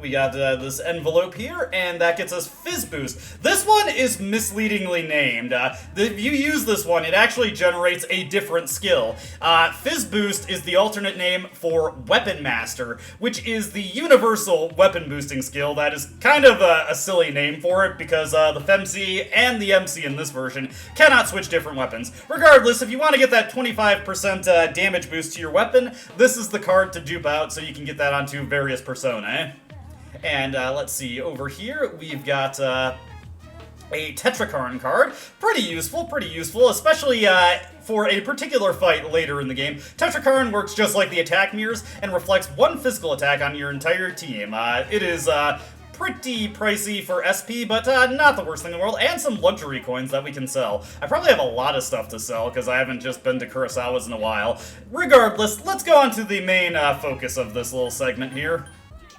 We got this envelope here, and that gets us Fizz Boost. This one is misleadingly named. If you use this one, it actually generates a different skill. Fizz Boost is the alternate name for Weapon Master, which is the universal weapon boosting skill. That is kind of a silly name for it, because the FEMC and the MC in this version cannot switch different weapons. Regardless, if you want to get that 25% damage boost to your weapon, this is the card to dupe out so you can get that onto various personae. And let's see, over here we've got a Tetrakarn card. Pretty useful, especially for a particular fight later in the game. Tetrakarn works just like the attack mirrors and reflects one physical attack on your entire team. It is pretty pricey for SP, but not the worst thing in the world, and some luxury coins that we can sell. I probably have a lot of stuff to sell because I haven't just been to Kurosawa's in a while. Regardless, let's go on to the main focus of this little segment here.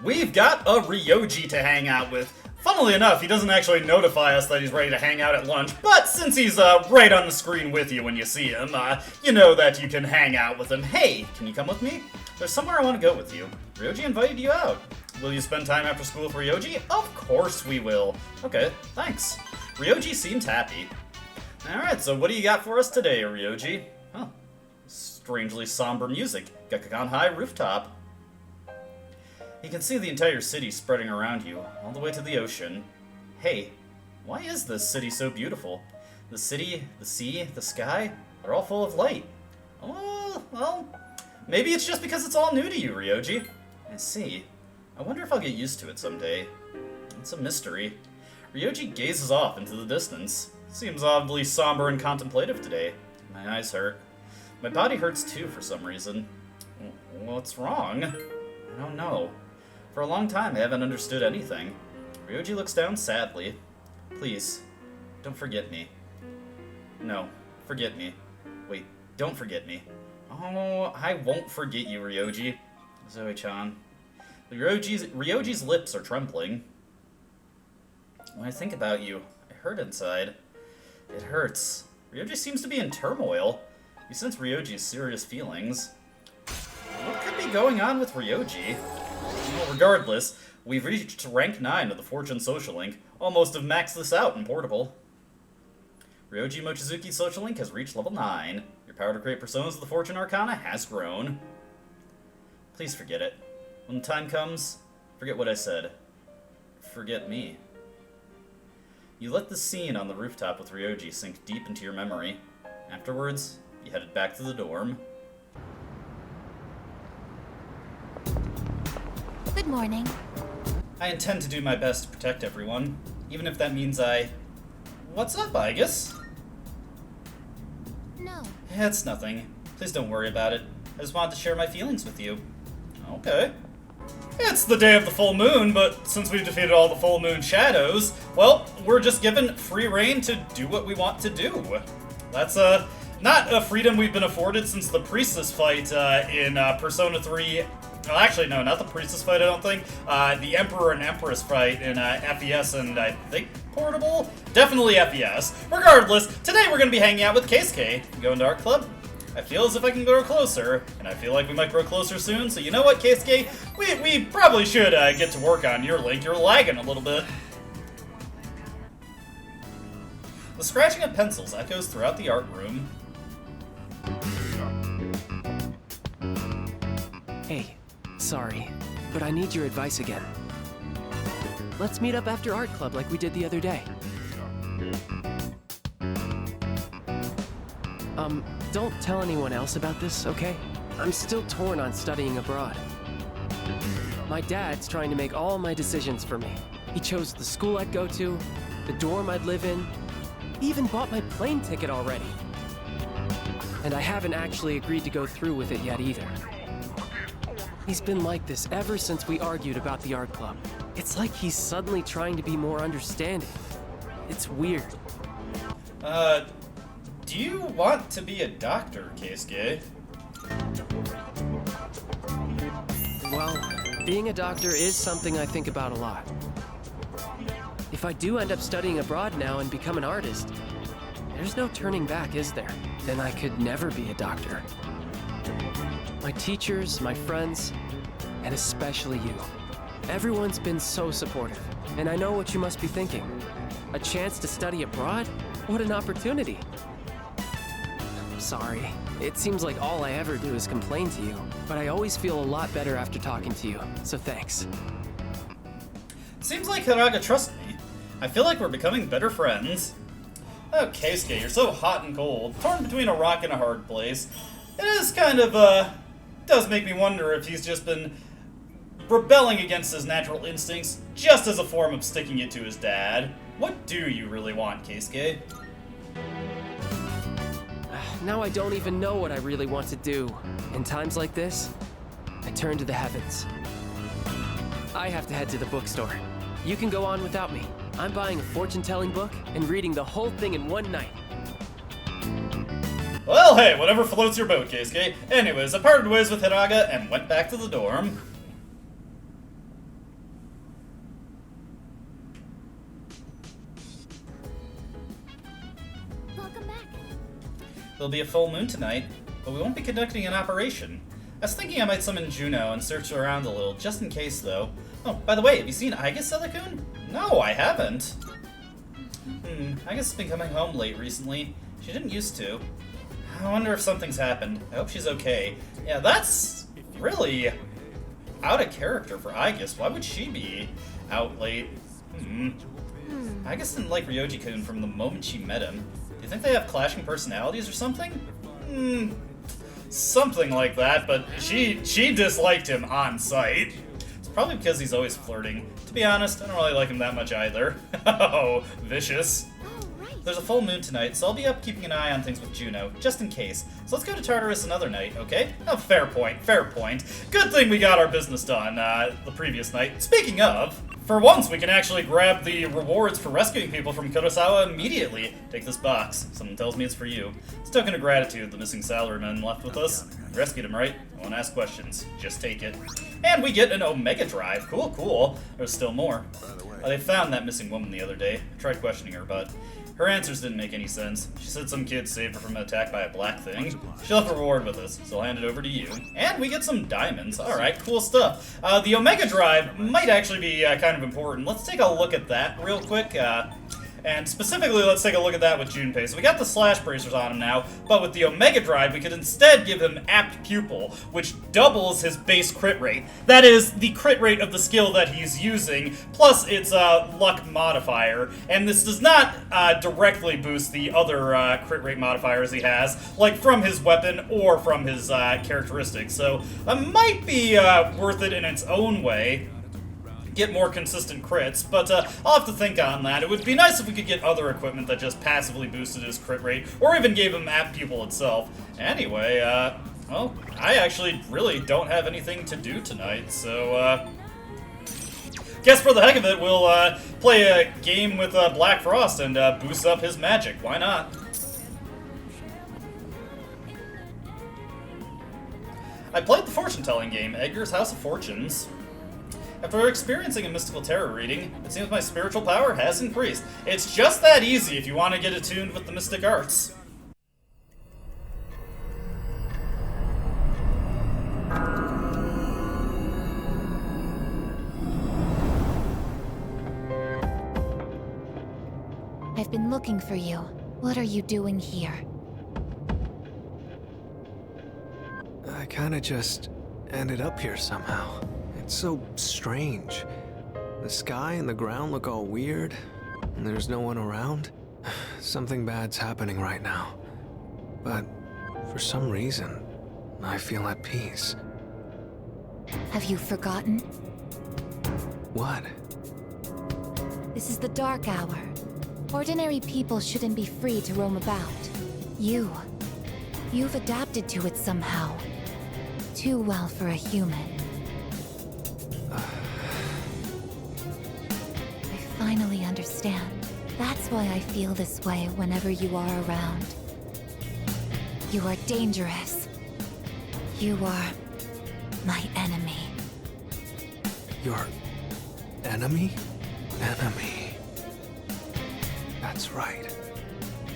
We've got a Ryoji to hang out with. Funnily enough, he doesn't actually notify us that he's ready to hang out at lunch, but since he's right on the screen with you when you see him, you know that you can hang out with him. Hey, can you come with me? There's somewhere I want to go with you. Ryoji invited you out. Will you spend time after school with Ryoji? Of course we will. Okay, thanks. Ryoji seems happy. Alright, so what do you got for us today, Ryoji? Huh. Strangely somber music. Gakkagan High Rooftop. You can see the entire city spreading around you, all the way to the ocean. Hey, why is this city so beautiful? The city, the sea, the sky, they're all full of light. Oh, well, maybe it's just because it's all new to you, Ryoji. I see. I wonder if I'll get used to it someday. It's a mystery. Ryoji gazes off into the distance. Seems oddly somber and contemplative today. My eyes hurt. My body hurts too for some reason. What's wrong? I don't know. For a long time, I haven't understood anything. Ryoji looks down sadly. Please, don't forget me. No, forget me. Wait, don't forget me. Oh, I won't forget you, Ryoji. Zoe-chan. Ryoji's lips are trembling. When I think about you, I hurt inside. It hurts. Ryoji seems to be in turmoil. You sense Ryoji's serious feelings. What could be going on with Ryoji? Well, regardless, we've reached rank 9 of the Fortune Social Link. Almost have maxed this out in Portable. Ryoji Mochizuki's Social Link has reached level 9. Your power to create personas of the Fortune Arcana has grown. Please forget it. When the time comes, forget what I said. Forget me. You let the scene on the rooftop with Ryoji sink deep into your memory. Afterwards, you headed back to the dorm. Good morning. I intend to do my best to protect everyone, even if that means What's up, Igus? No. It's nothing. Please don't worry about it. I just wanted to share my feelings with you. Okay. It's the day of the full moon, but since we've defeated all the full moon shadows, well, we're just given free reign to do what we want to do. That's, not a freedom we've been afforded since the Priestess fight, in, Persona 3. Well, actually, no, not the Priestess fight, I don't think. The Emperor and Empress fight in, FES and, I think, Portable? Definitely FES. Regardless, today we're gonna be hanging out with Keisuke. Going to Art Club? I feel as if I can grow closer, and I feel like we might grow closer soon, so you know what, Keisuke? We probably should, get to work on your link. You're lagging a little bit. The scratching of pencils echoes throughout the art room. Hey, sorry, but I need your advice again. Let's meet up after art club like we did the other day. Don't tell anyone else about this, okay? I'm still torn on studying abroad. My dad's trying to make all my decisions for me. He chose the school I'd go to, the dorm I'd live in. He even bought my plane ticket already. And I haven't actually agreed to go through with it yet either. He's been like this ever since we argued about the art club. It's like he's suddenly trying to be more understanding. It's weird. Do you want to be a doctor, Keisuke? Well, being a doctor is something I think about a lot. If I do end up studying abroad now and become an artist, there's no turning back, is there? Then I could never be a doctor. My teachers, my friends, and especially you. Everyone's been so supportive, and I know what you must be thinking. A chance to study abroad? What an opportunity. I'm sorry. It seems like all I ever do is complain to you, but I always feel a lot better after talking to you, so thanks. Seems like Hiraga trusts me. I feel like we're becoming better friends. Oh, Keisuke, you're so hot and cold, torn between a rock and a hard place. It is kind of, does make me wonder if he's just been rebelling against his natural instincts just as a form of sticking it to his dad. What do you really want, Keisuke? Now I don't even know what I really want to do. In times like this, I turn to the heavens. I have to head to the bookstore. You can go on without me. I'm buying a fortune-telling book and reading the whole thing in one night. Well, hey, whatever floats your boat, Keisuke. Anyways, I parted ways with Hiraga and went back to the dorm. Welcome back. There'll be a full moon tonight, but we won't be conducting an operation. I was thinking I might summon Juno and search around a little, just in case, though. Oh, by the way, have you seen Aiga-Selikun? No, I haven't. Aiga's has been coming home late recently. She didn't used to. I wonder if something's happened. I hope she's okay. Yeah, that's really out of character for Aiga. Why would she be out late? Aiga didn't like Ryoji-kun from the moment she met him. Do you think they have clashing personalities or something? Something like that, but she disliked him on sight. It's probably because he's always flirting. To be honest, I don't really like him that much either. Oh, vicious. There's a full moon tonight, so I'll be up keeping an eye on things with Juno, just in case. So let's go to Tartarus another night, okay? Oh, fair point, fair point. Good thing we got our business done the previous night. Speaking of, for once we can actually grab the rewards for rescuing people from Kurosawa immediately. Take this box. Someone tells me it's for you. It's a token of gratitude the missing salaryman left with us. We rescued him, right? I won't ask questions. Just take it. And we get an Omega Drive. Cool, cool. There's still more. They found that missing woman the other day. I tried questioning her, but her answers didn't make any sense. She said some kid saved her from an attack by a black thing. She left a reward with us, so I'll hand it over to you. And we get some diamonds. Alright, cool stuff. The Omega Drive might actually be kind of important. Let's take a look at that real quick. And specifically, let's take a look at that with Junpei. So we got the slash bracers on him now, but with the Omega Drive, we could instead give him Apt Pupil, which doubles his base crit rate. That is, the crit rate of the skill that he's using, plus its luck modifier. And this does not directly boost the other crit rate modifiers he has, like from his weapon or from his characteristics. So it might be worth it in its own way. Get more consistent crits, but I'll have to think on that. It would be nice if we could get other equipment that just passively boosted his crit rate, or even gave him Apt Pupil itself. Anyway, well, I actually really don't have anything to do tonight, so, guess for the heck of it, we'll play a game with Black Frost and boost up his magic. Why not? I played the fortune-telling game, Edgar's House of Fortunes. After experiencing a mystical tarot reading, it seems my spiritual power has increased. It's just that easy if you want to get attuned with the mystic arts. I've been looking for you. What are you doing here? I kinda just ended up here somehow. It's so strange. The sky and the ground look all weird, and there's no one around. Something bad's happening right now. But for some reason, I feel at peace. Have you forgotten? What? This is the dark hour. Ordinary people shouldn't be free to roam about. You've adapted to it somehow. Too well for a human. I finally understand. That's why I feel this way whenever you are around. You are dangerous. You are my enemy. Your enemy? Enemy. That's right.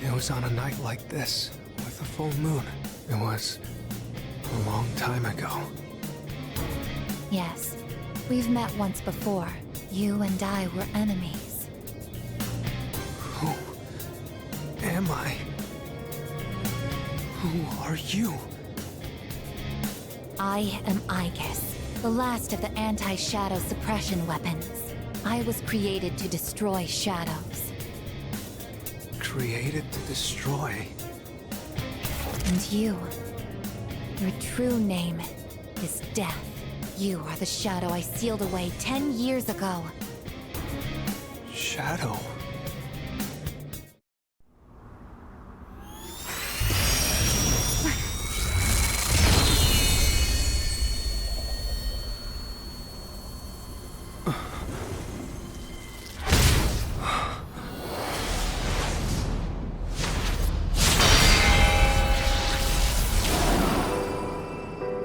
It was on a night like this, with a full moon. It was a long time ago. Yes, we've met once before. You and I were enemies. Who am I? Who are you? I am Aegis, the last of the anti-shadow suppression weapons. I was created to destroy shadows. Created to destroy? And you, your true name is Death. You are the shadow I sealed away 10 years ago. Shadow?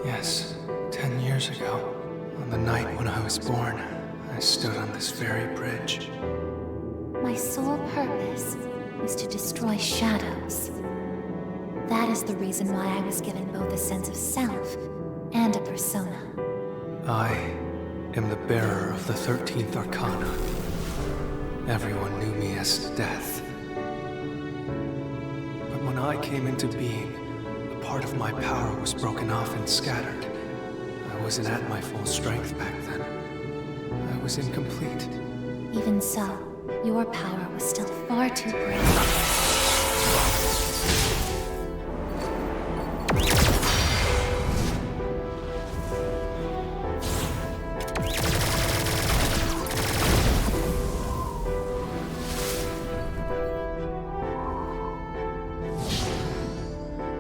Yes, 10 years ago, on the night when I was born, I stood on this very bridge. My sole purpose was to destroy shadows. That is the reason why I was given both a sense of self and a persona. I am the bearer of the 13th Arcana. Everyone knew me as Death. But when I came into being, a part of my power was broken off and scattered. I wasn't at my full strength back then. I was incomplete. Even so, your power was still far too great.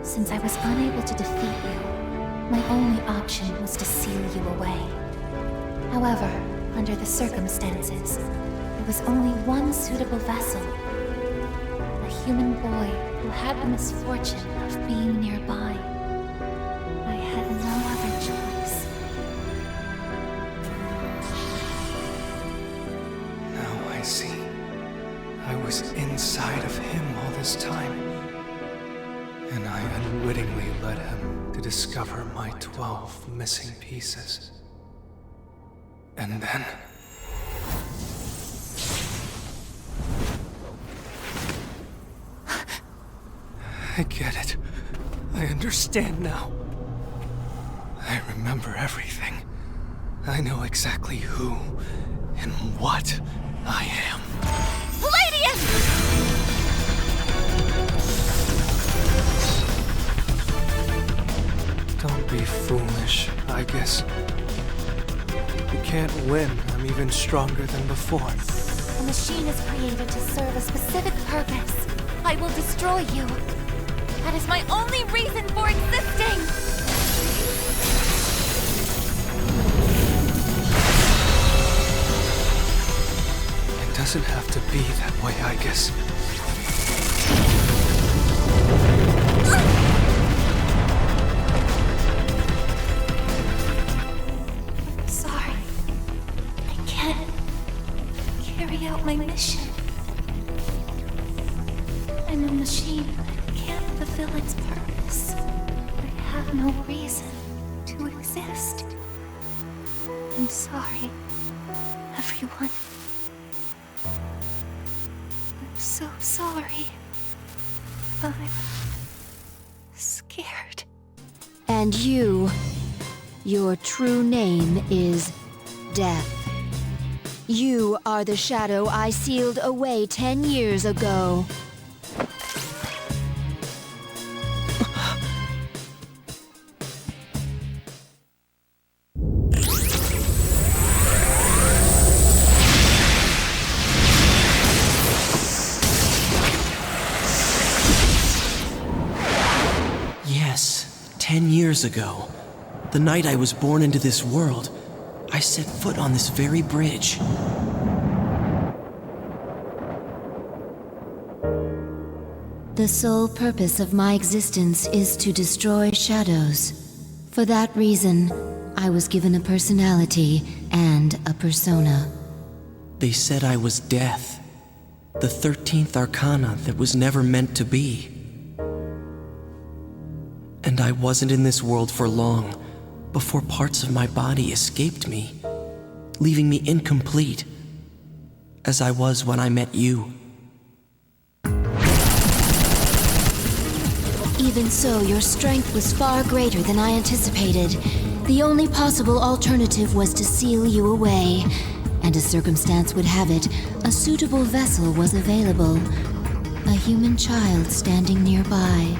Since I was unable to defeat you, my only option was to seal you away. However, under the circumstances, there was only one suitable vessel. A human boy who had the misfortune of being nearby. I had no other choice. Now I see. I was inside of him all this time. And I unwittingly led him to discover my 12 missing pieces. And then... I get it. I understand now. I remember everything. I know exactly who and what I am. Don't be foolish, I guess. You can't win. I'm even stronger than before. The machine is created to serve a specific purpose. I will destroy you. That is my only reason for existing! It doesn't have to be that way, I guess. Sorry. I can't carry out my mission. I'm a machine that can't fulfill its purpose. I have no reason to exist. I'm sorry, everyone. I'm so sorry. I'm scared. And you, your true name is Death. You are the shadow I sealed away 10 years ago. years ago, the night I was born into this world, I set foot on this very bridge. The sole purpose of my existence is to destroy shadows. For that reason, I was given a personality and a persona. They said I was death, the 13th arcana that was never meant to be. And I wasn't in this world for long before parts of my body escaped me, leaving me incomplete, as I was when I met you. Even so, your strength was far greater than I anticipated. The only possible alternative was to seal you away, and as circumstance would have it, a suitable vessel was available. A human child standing nearby.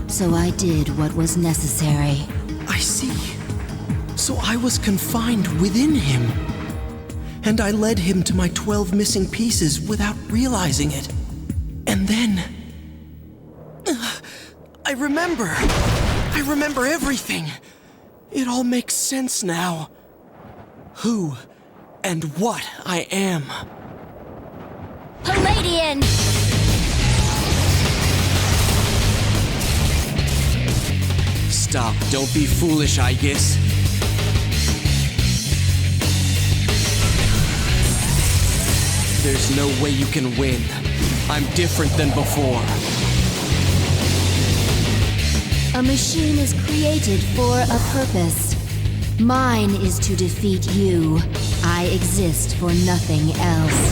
So I did what was necessary. I see. So I was confined within him. And I led him to my 12 missing pieces without realizing it. And then... I remember everything. It all makes sense now. Who and what I am. Palladian! Stop, don't be foolish, Aegis. There's no way you can win. I'm different than before. A machine is created for a purpose. Mine is to defeat you. I exist for nothing else.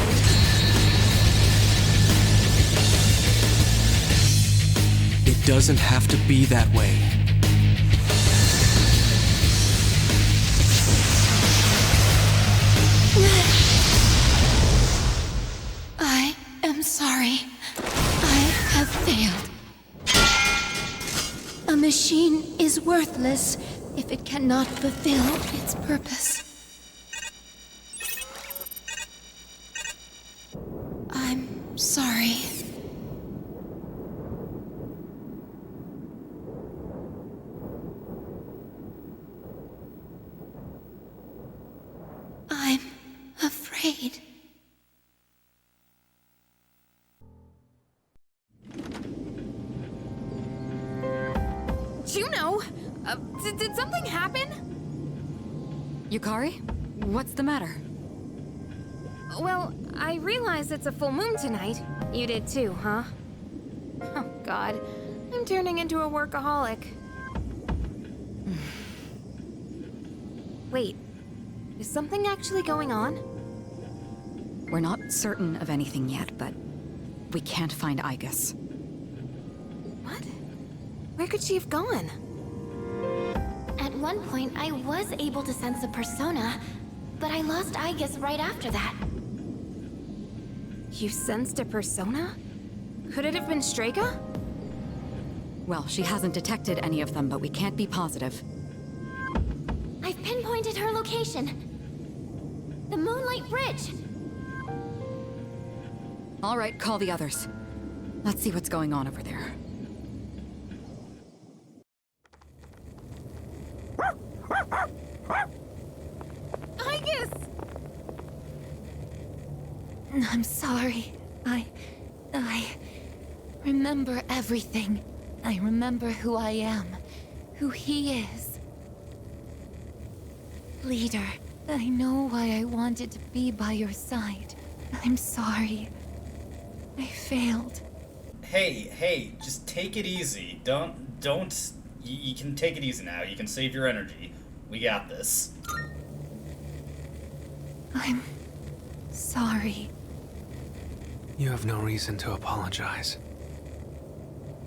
It doesn't have to be that way. I am sorry. I have failed. A machine is worthless if it cannot fulfill its purpose. I'm sorry. I'm afraid. Juno! Did something happen? Yukari? What's the matter? Well, I realize it's a full moon tonight. You did too, huh? Oh, God. I'm turning into a workaholic. Wait. Is something actually going on? We're not certain of anything yet, but we can't find Aegis. What? Where could she have gone? At one point, I was able to sense a persona, but I lost Aegis right after that. You sensed a persona? Could it have been Strega? Well, she hasn't detected any of them, but we can't be positive. I've pinpointed her location. The Moonlight Bridge. All right, call the others. Let's see what's going on over there. Aegis! I'm sorry. I remember everything. I remember who I am, who he is. Leader, I know why I wanted to be by your side. I'm sorry. I failed. Hey, just take it easy. Don't, you can take it easy now. You can save your energy. We got this. I'm sorry. You have no reason to apologize.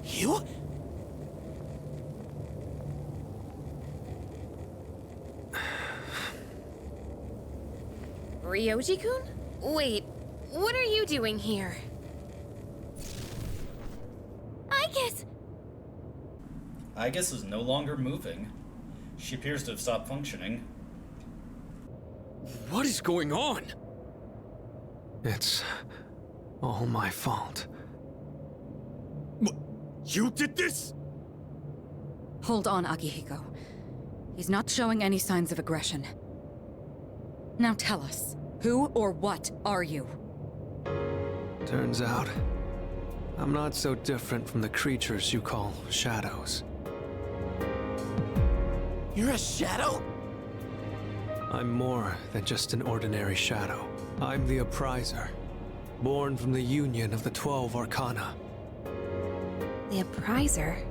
You? Ryoji-kun? Wait, what are you doing here? Aegis! Aegis is no longer moving. She appears to have stopped functioning. What is going on? It's all my fault. What? You did this? Hold on, Akihiko. He's not showing any signs of aggression. Now tell us, who or what are you? Turns out, I'm not so different from the creatures you call shadows. You're a shadow? I'm more than just an ordinary shadow. I'm the Appriser, born from the union of the 12 Arcana. The Appriser?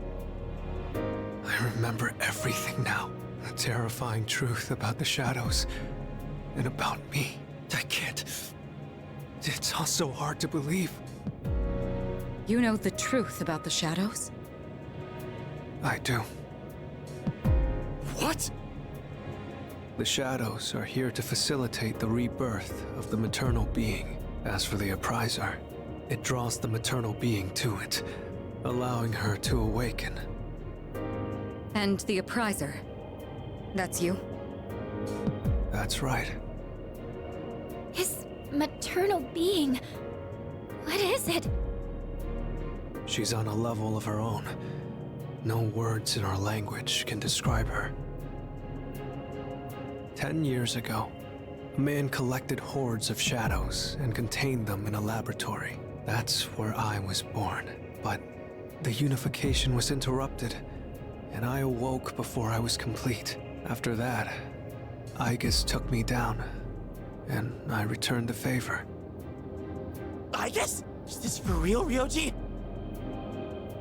I remember everything now. The terrifying truth about the shadows, and about me. I can't... It's all so hard to believe. You know the truth about the shadows? I do. What? The shadows are here to facilitate the rebirth of the maternal being. As for the Appriser, it draws the maternal being to it, allowing her to awaken. And the Appriser? That's you? That's right. His maternal being. What is it? She's on a level of her own. No words in our language can describe her. 10 years ago, a man collected hordes of shadows and contained them in a laboratory. That's where I was born. But the unification was interrupted, and I awoke before I was complete. After that, Aigis took me down, and I returned the favor. Aigis? Is this for real, Ryoji?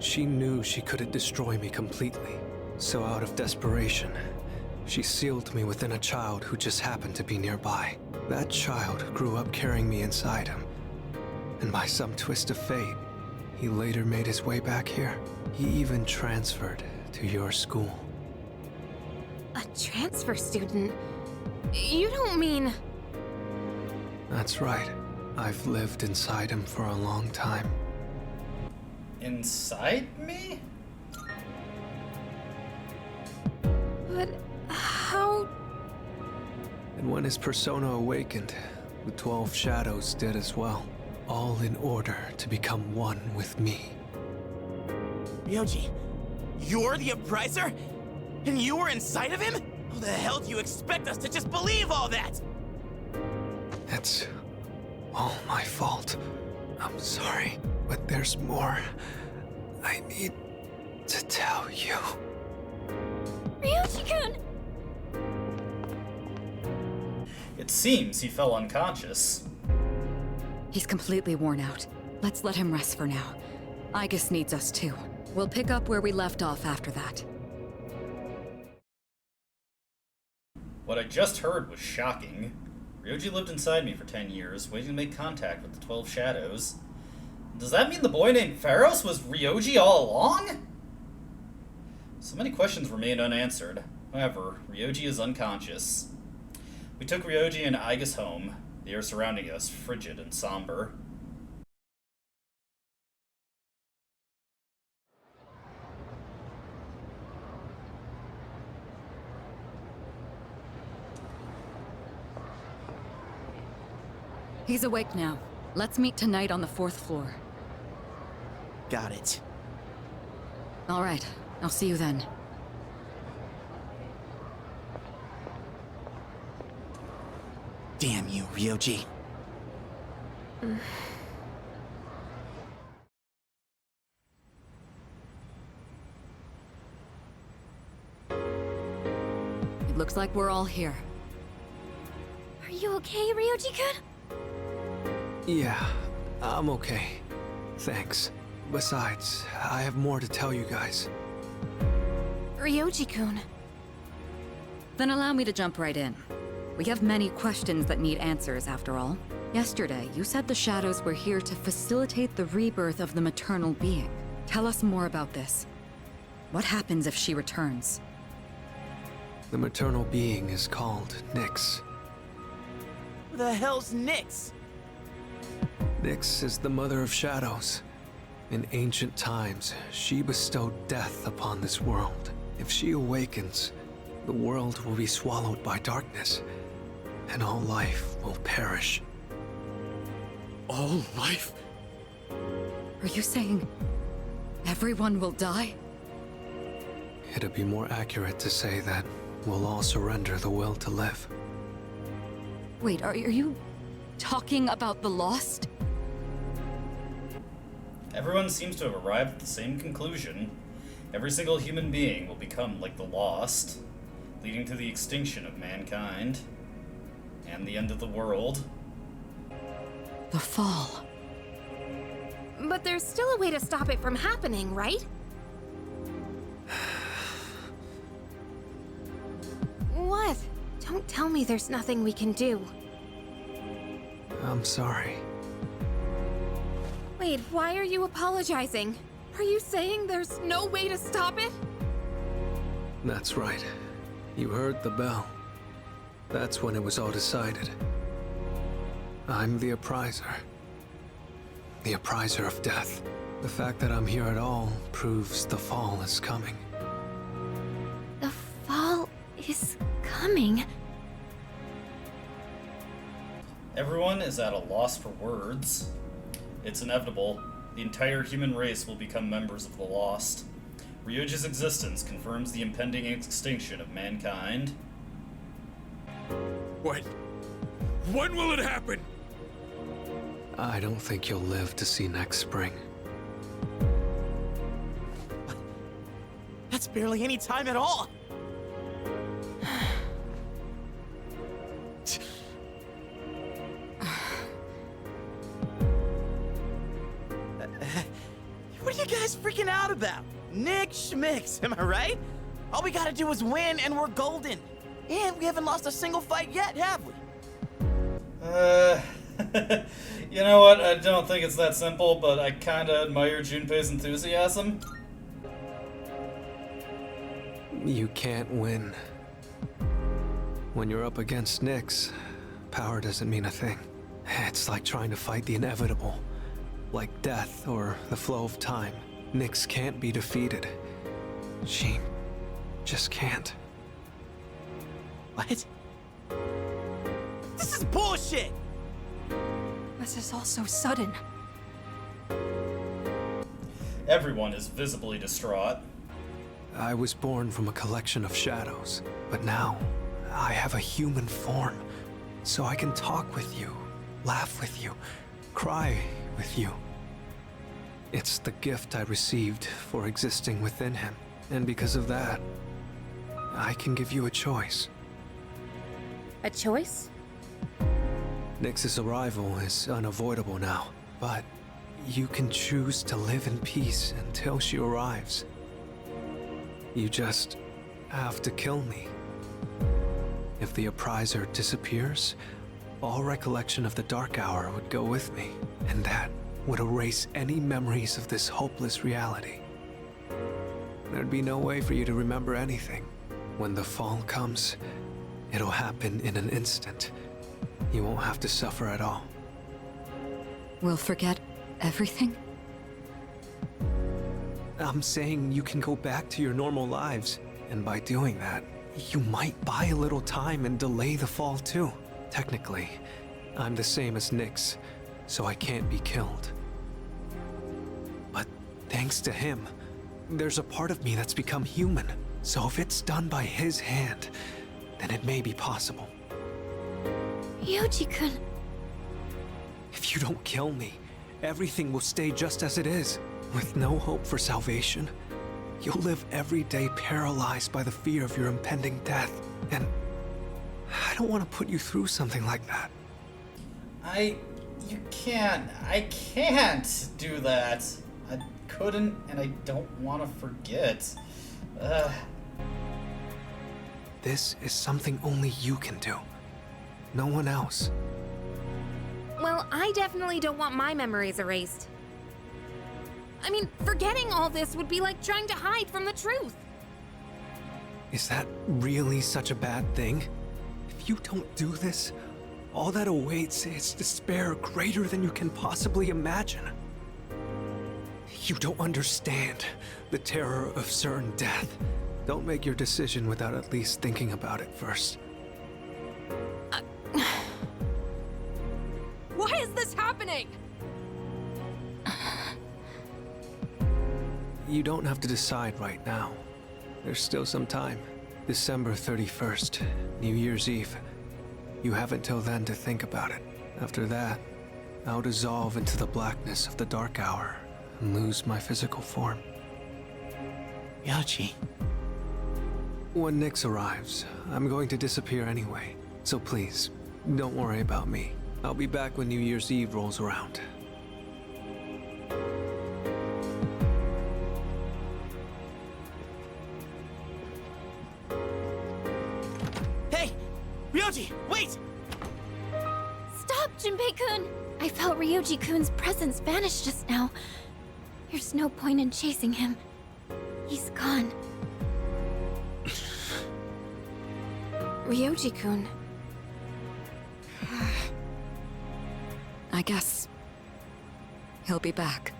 She knew she couldn't destroy me completely, so out of desperation, she sealed me within a child who just happened to be nearby. That child grew up carrying me inside him, and by some twist of fate, he later made his way back here. He even transferred to your school. A transfer student? You don't mean... That's right. I've lived inside him for a long time. Inside me? But how... And when his persona awakened, the 12 shadows did as well. All in order to become one with me. Ryoji, you're the Appriser? And you were inside of him? How the hell do you expect us to just believe all that? It's all my fault. I'm sorry, but there's more I need to tell you. Ryoji-kun! It seems he fell unconscious. He's completely worn out. Let's let him rest for now. Aigis needs us too. We'll pick up where we left off after that. What I just heard was shocking. Ryoji lived inside me for 10 years, waiting to make contact with the 12 shadows. Does that mean the boy named Pharos was Ryoji all along? So many questions remain unanswered. However, Ryoji is unconscious. We took Ryoji and Aigis home, the air surrounding us frigid and somber. He's awake now. Let's meet tonight on the 4th floor. Got it. All right, I'll see you then. Damn you, Ryoji. It looks like we're all here. Are you okay, Ryoji-kun? Yeah, I'm okay. Thanks. Besides, I have more to tell you guys. Ryoji-kun. Then allow me to jump right in. We have many questions that need answers, after all. Yesterday, you said the shadows were here to facilitate the rebirth of the maternal being. Tell us more about this. What happens if she returns? The maternal being is called Nyx. Who the hell's Nyx? Nyx is the mother of shadows. In ancient times, she bestowed death upon this world. If she awakens, the world will be swallowed by darkness, and all life will perish. All life? Are you saying everyone will die? it'd be more accurate to say that we'll all surrender the will to live. Wait, are you talking about the Lost? Everyone seems to have arrived at the same conclusion. Every single human being will become like the Lost, leading to the extinction of mankind and the end of the world. The fall. But there's still a way to stop it from happening, right? What? Don't tell me there's nothing we can do. I'm sorry. Wait, why are you apologizing? Are you saying there's no way to stop it? That's right. You heard the bell. That's when it was all decided. I'm the appriser. The appriser of death. The fact that I'm here at all proves the fall is coming. The fall is coming. Everyone is at a loss for words. It's inevitable. The entire human race will become members of the Lost. Ryoji's existence confirms the impending extinction of mankind. When? When will it happen? I don't think you'll live to see next spring. That's barely any time at all. What are you guys freaking out about? Nick Schmicks, am I right? All we gotta do is win and we're golden. And we haven't lost a single fight yet, have we? You know what? I don't think it's that simple, but I kinda admire Junpei's enthusiasm. You can't win. When you're up against Nyx, power doesn't mean a thing. It's like trying to fight the inevitable. Like death or the flow of time. Nyx can't be defeated. She just can't. What? This is bullshit! This is all so sudden. Everyone is visibly distraught. I was born from a collection of shadows, but now I have a human form, so I can talk with you, laugh with you, cry with you. It's the gift I received for existing within him, and because of that, I can give you a choice. A choice? Nyx's arrival is unavoidable now, but you can choose to live in peace until she arrives. You just have to kill me. If the appriser disappears, all recollection of the Dark Hour would go with me, and that would erase any memories of this hopeless reality. There'd be no way for you to remember anything. When the fall comes, it'll happen in an instant. You won't have to suffer at all. We'll forget everything? I'm saying you can go back to your normal lives, and by doing that, you might buy a little time and delay the fall too. Technically, I'm the same as Nyx, so I can't be killed. But thanks to him, there's a part of me that's become human. So if it's done by his hand, then it may be possible. Ryoji-kun. If you don't kill me, everything will stay just as it is, with no hope for salvation. You'll live every day paralyzed by the fear of your impending death, and I don't want to put you through something like that. I can't do that. I couldn't, and I don't want to forget. This is something only you can do. No one else. Well, I definitely don't want my memories erased. I mean, forgetting all this would be like trying to hide from the truth. Is that really such a bad thing? If you don't do this, all that awaits is despair greater than you can possibly imagine. You don't understand the terror of certain death. Don't make your decision without at least thinking about it first. Why is this happening? You don't have to decide right now. There's still some time. December 31st, New Year's Eve. You have until then to think about it. After that, I'll dissolve into the blackness of the dark hour and lose my physical form. Ryoji. When Nyx arrives, I'm going to disappear anyway. So please, don't worry about me. I'll be back when New Year's Eve rolls around. Hey! Ryoji, wait! Stop, Junpei-kun! I felt Ryoji-kun's presence vanish just now. There's no point in chasing him. He's gone. Ryoji-kun. I guess he'll be back.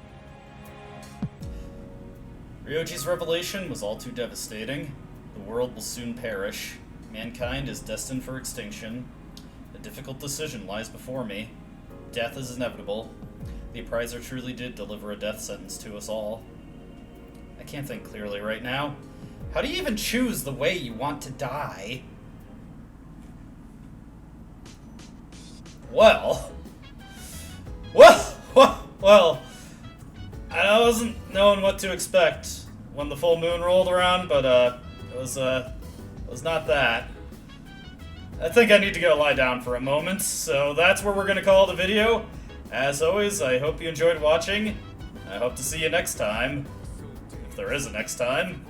Ryoji's revelation was all too devastating. The world will soon perish. Mankind is destined for extinction. A difficult decision lies before me. Death is inevitable. The appraiser truly did deliver a death sentence to us all. I can't think clearly right now. How do you even choose the way you want to die? Well, I wasn't knowing what to expect when the full moon rolled around, but it was not that. I think I need to go lie down for a moment, so that's where we're gonna call the video. As always, I hope you enjoyed watching. I hope to see you next time, if there is a next time.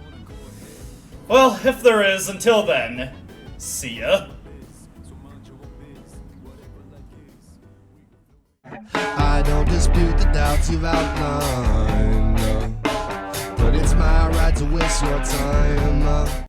Well, if there is, until then, see ya. I don't dispute the doubts you've outlined, but it's my right to waste your time.